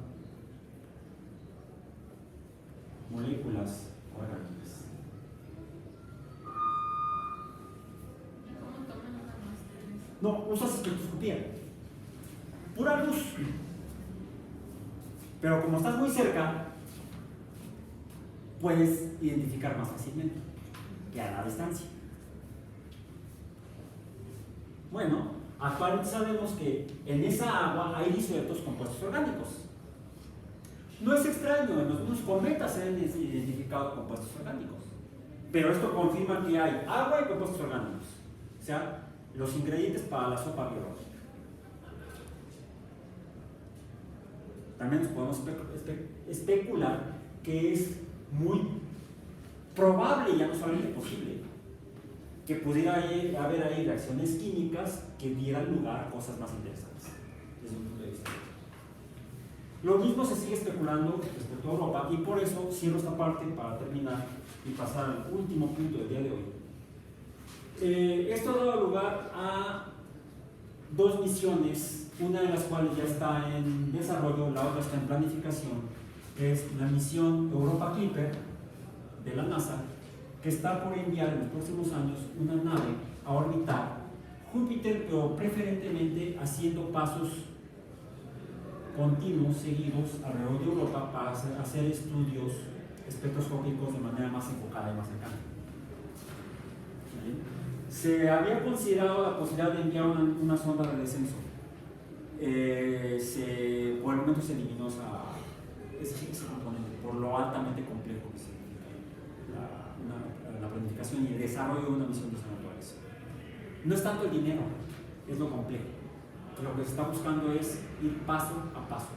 moléculas orgánicas. ¿Cómo toman una muestra de eso? No, usas espectroscopía. Pura luz. Pero como estás muy cerca, puedes identificar más fácilmente que a la distancia. Bueno, actualmente sabemos que en esa agua hay disueltos compuestos orgánicos. No es extraño, en los mismos cometas se han identificado compuestos orgánicos. Pero esto confirma que hay agua y compuestos orgánicos. O sea, los ingredientes para la sopa biológica. También nos podemos especular que es muy probable, ya no solamente posible, que pudiera haber ahí reacciones químicas que dieran lugar a cosas más interesantes desde un punto de vista. Lo mismo se sigue especulando respecto a Europa, y por eso cierro esta parte para terminar y pasar al último punto del día de hoy. Esto ha dado lugar a dos misiones, una de las cuales ya está en desarrollo, la otra está en planificación. Es la misión Europa Clipper de la NASA, que está por enviar en los próximos años una nave a orbitar Júpiter, pero preferentemente haciendo pasos continuos, seguidos alrededor de Europa para hacer estudios espectroscópicos de manera más enfocada y más cercana. ¿Sí? Se había considerado la posibilidad de enviar una sonda de descenso. Por el momento se eliminó ese componente por lo altamente complejo que significa la planificación y el desarrollo de una misión de esa naturaleza. No es tanto el dinero, es lo complejo. Lo que se está buscando es ir paso a paso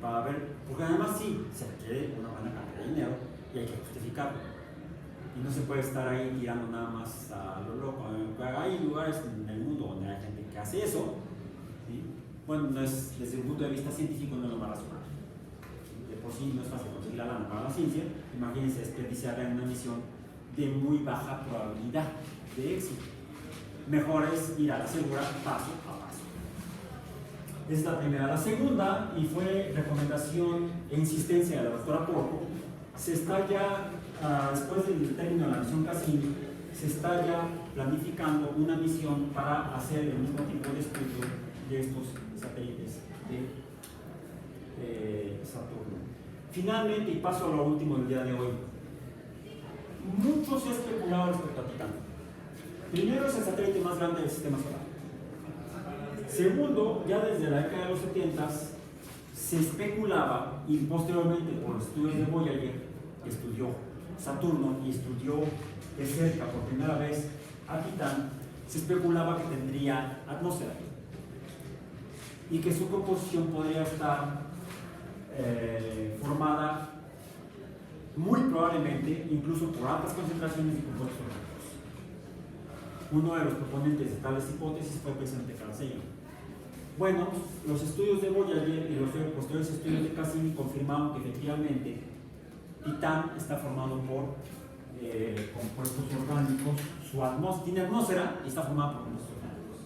para ver, porque además sí, se requiere una buena cantidad de dinero y hay que justificarlo. Y no se puede estar ahí tirando nada más a lo loco. Hay lugares en el mundo donde hay gente que hace eso, ¿sí? Bueno, no es, desde un punto de vista científico no es lo más razonable. De por sí no es fácil conseguir la lana para la ciencia, imagínense desperdiciarla en una misión de muy baja probabilidad de éxito. Mejor es ir a la segura paso a paso. Esa es la primera. La segunda, y fue recomendación e insistencia de la doctora Porco, se está ya, después del término de la misión Cassini, se está ya planificando una misión para hacer el mismo tipo de estudio de estos satélites de Saturno. Finalmente, y paso a lo último del día de hoy, mucho se ha especulado respecto a Titán. Primero, es el satélite más grande del sistema solar. Segundo, ya desde la década de los 70 se especulaba, y posteriormente por los estudios de Voyager, que estudió Saturno y estudió de cerca por primera vez a Titán, se especulaba que tendría atmósfera y que su composición podría estar formada muy probablemente incluso por altas concentraciones de compuestos orgánicos. Uno de los proponentes de tales hipótesis fue precisamente Carl Sagan. Bueno, los estudios de Voyager y los posteriores estudios de Cassini confirmaron que efectivamente Titán está formado por compuestos orgánicos, tiene atmósfera y está formado por compuestos orgánicos.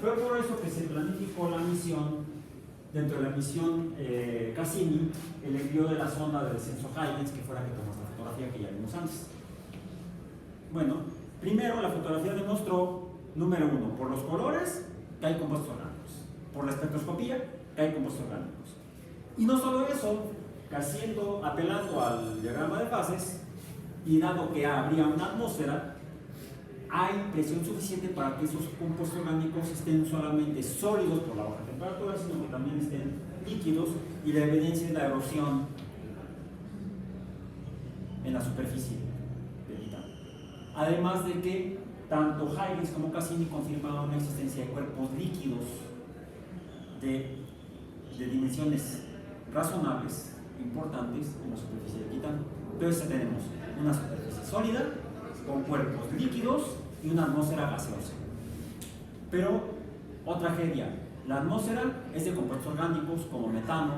Fue por eso que se planificó la misión, dentro de la misión Cassini, el envío de la sonda de descenso Huygens, que fue la que tomó esta fotografía que ya vimos antes. Bueno, primero la fotografía demostró, número uno, por los colores, que hay compuestos orgánicos, por la espectroscopía, que hay compuestos orgánicos. Y no solo eso, apelando al diagrama de fases, y dado que habría una atmósfera, hay presión suficiente para que esos compuestos orgánicos estén solamente sólidos por la baja temperatura, sino que también estén líquidos, y la evidencia es la erosión en la superficie del Titán. Además de que tanto Huygens como Cassini confirmaron la existencia de cuerpos líquidos de dimensiones razonables, importantes en la superficie del Titán. Entonces tenemos una superficie sólida con cuerpos líquidos y una atmósfera gaseosa. Pero, otra tragedia, La atmósfera es de compuestos orgánicos como metano,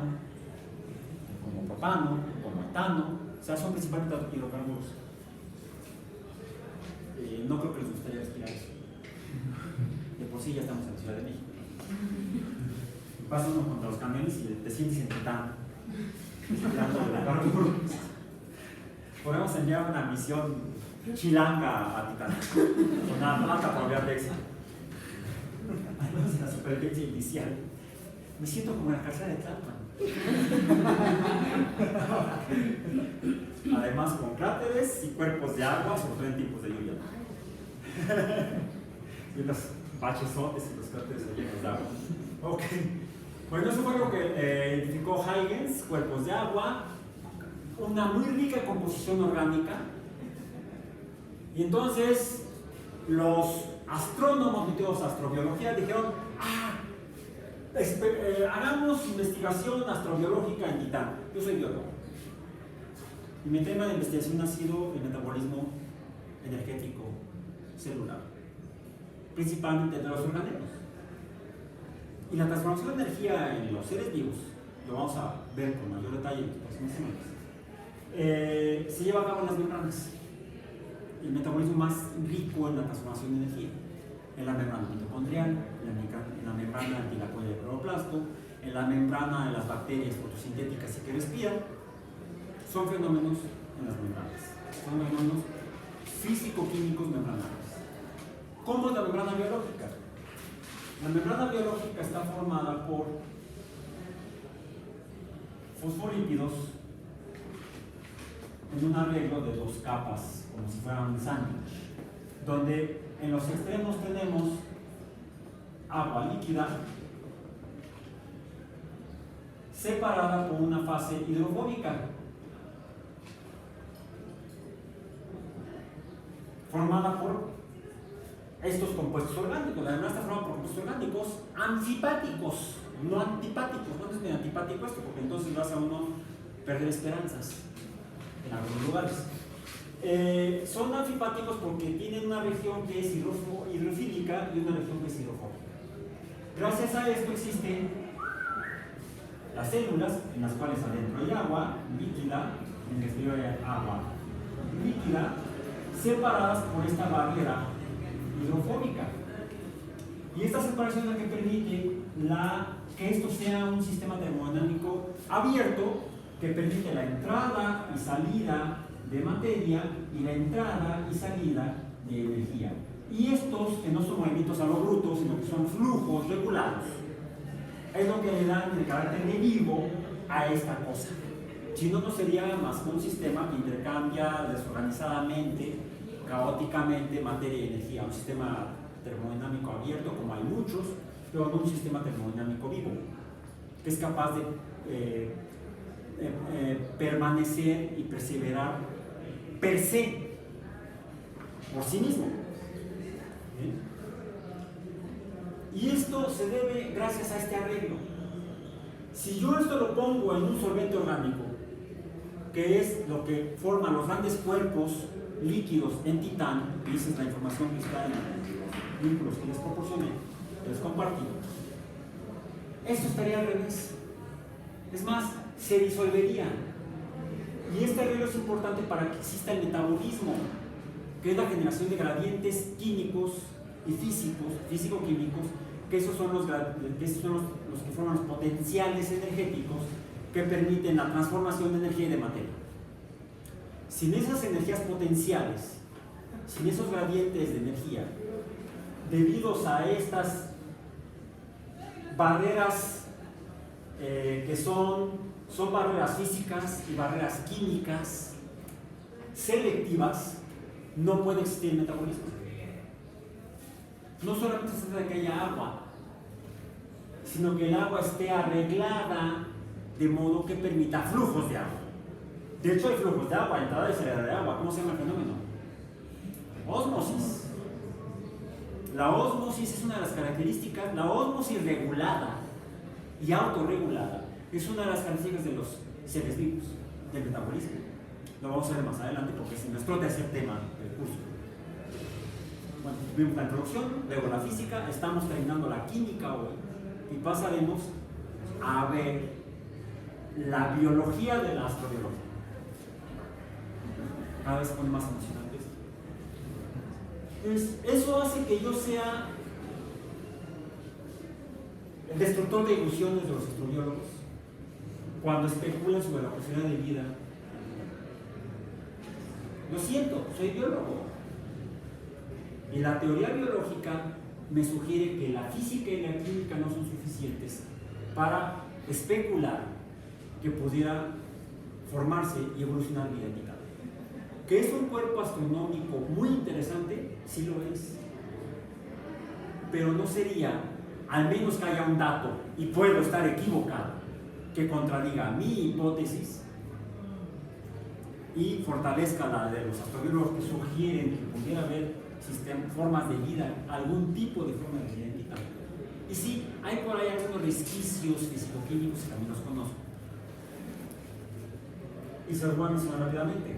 como propano, como etano, o sea, son principalmente hidrocarburos. No creo que les gustaría respirar eso. De por sí ya estamos en la Ciudad de México. Pasa uno contra los camiones y te sientes en Titán. Respirando hidrocarburos. Podemos enviar una misión chilanga a Titán, con una alta probabilidad de éxito. Además de la supervivencia inicial, me siento como en la cárcel de Tlalpan. Además, con cráteres y cuerpos de agua, sobre todo en tiempos de lluvia. Y los bachesotes y los cráteres llenos de agua. Ok. Bueno, eso fue lo que identificó Huygens: cuerpos de agua, una muy rica composición orgánica. Y entonces los astrónomos metidos a astrobiología dijeron: hagamos investigación astrobiológica en Titán. Yo soy biólogo y mi tema de investigación ha sido el metabolismo energético celular, principalmente de los orgánicos. Y la transformación de energía en los seres vivos, lo vamos a ver con mayor detalle en las próximas semanas, se lleva a cabo en las membranas. El metabolismo más rico en la transformación de energía, en la membrana mitocondrial, en la membrana antilacuoide del cloroplasto, en la membrana de las bacterias fotosintéticas y que respiran. Son fenómenos en las membranas, son fenómenos físico-químicos membranales. ¿Cómo es la membrana biológica? La membrana biológica está formada por fosfolípidos en un arreglo de dos capas, como si fuera un sándwich, donde en los extremos tenemos agua líquida separada por una fase hidrofóbica, formada por estos compuestos orgánicos. La membrana está formada por compuestos orgánicos anfipáticos, no antipáticos. ¿Cuándo es medio antipático esto? Porque entonces lo hace a uno perder esperanzas en algunos lugares. Son anfipáticos porque tienen una región que es hidrofílica y una región que es hidrofóbica. Gracias a esto existen las células en las cuales adentro hay agua líquida, en el exterior hay agua líquida, separadas por esta barrera hidrofóbica. Y esta separación es la que permite que esto sea un sistema termodinámico abierto, que permite la entrada y salida de materia y la entrada y salida de energía. Y estos, que no son movimientos a lo bruto, sino que son flujos regulados, es lo que le dan el carácter de vivo a esta cosa. Si no, no sería más que un sistema que intercambia desorganizadamente, caóticamente materia y energía. Un sistema termodinámico abierto, como hay muchos, pero no un sistema termodinámico vivo, que es capaz de permanecer y perseverar per se, por sí mismo. ¿Bien? Y esto se debe gracias a este arreglo. Si yo esto lo pongo en un solvente orgánico, que es lo que forma los grandes cuerpos líquidos en Titán, que esa es la información que está en los vínculos que les proporcioné, que les compartí, esto estaría al revés. Es más, se disolvería. Y este arreglo es importante para que exista el metabolismo, que es la generación de gradientes químicos y físico-químicos, que esos son los que forman los potenciales energéticos que permiten la transformación de energía y de materia. Sin esas energías potenciales, sin esos gradientes de energía, debidos a estas barreras que son barreras físicas y barreras químicas selectivas, no puede existir el metabolismo. No solamente se trata de que haya agua, sino que el agua esté arreglada de modo que permita flujos de agua. De hecho, hay flujos de agua, entrada y salida de agua. ¿Cómo se llama el fenómeno? Ósmosis. La ósmosis es una de las características, la ósmosis regulada y autorregulada es una de las características de los seres vivos, del metabolismo. Lo vamos a ver más adelante porque es nuestro tercer tema del curso. Bueno, vimos la introducción, luego la física, estamos terminando la química hoy, y pasaremos a ver la biología de la astrobiología. Cada vez se pone más emocionante esto. Eso hace que yo sea el destructor de ilusiones de los astrobiólogos cuando especulan sobre la posibilidad de vida. Lo siento, soy biólogo. Y la teoría biológica me sugiere que la física y la química no son suficientes para especular que pudiera formarse y evolucionar vida en mitad. Que es un cuerpo astronómico muy interesante, sí lo es. Pero no sería, al menos que haya un dato, y puedo estar equivocado, que contradiga mi hipótesis y fortalezca la de los astrobiólogos que sugieren que pudiera haber formas de vida, algún tipo de forma de vida en mitad. Y sí, hay por ahí algunos resquicios fisicoquímicos que también los conozco. Y se los voy a mencionar rápidamente.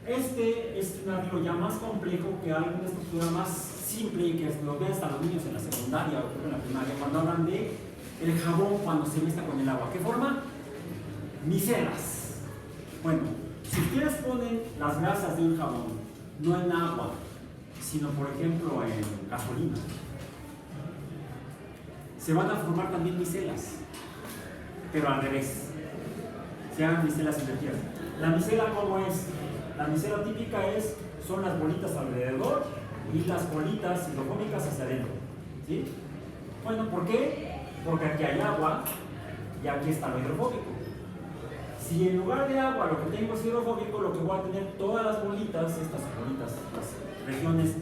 Este es un arreglo ya más complejo que alguna estructura más simple y que lo ven hasta los niños en la secundaria o en la primaria cuando hablan de el jabón cuando se mezcla con el agua. ¿Qué forma? Micelas. Bueno, si ustedes ponen las grasas de un jabón, no en agua, sino por ejemplo en gasolina, se van a formar también micelas, pero al revés, se llaman micelas invertidas. ¿La micela cómo es? La micela típica son las bolitas alrededor y las bolitas hidrofóbicas hacia adentro, ¿sí? Bueno, ¿por qué? Porque aquí hay agua y aquí está lo hidrofóbico. Si en lugar de agua lo que tengo es hidrofóbico, lo que voy a tener todas las bolitas, estas bolitas, las regiones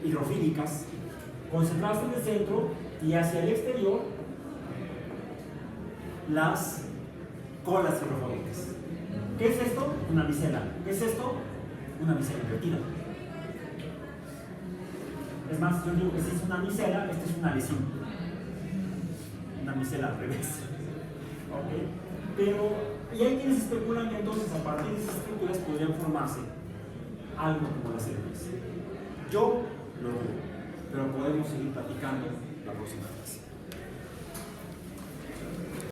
hidrofílicas, concentradas en el centro y hacia el exterior las colas hidrofóbicas. ¿Qué es esto? Una micela. ¿Qué es esto? Una micela invertida. Es más, yo digo que si es una micela, esta es una lesión. Una micela al revés. ¿Okay? Pero, y hay quienes especulan que entonces a partir de esas estructuras podrían formarse algo como las células. Yo lo dudo, pero podemos seguir platicando la próxima clase.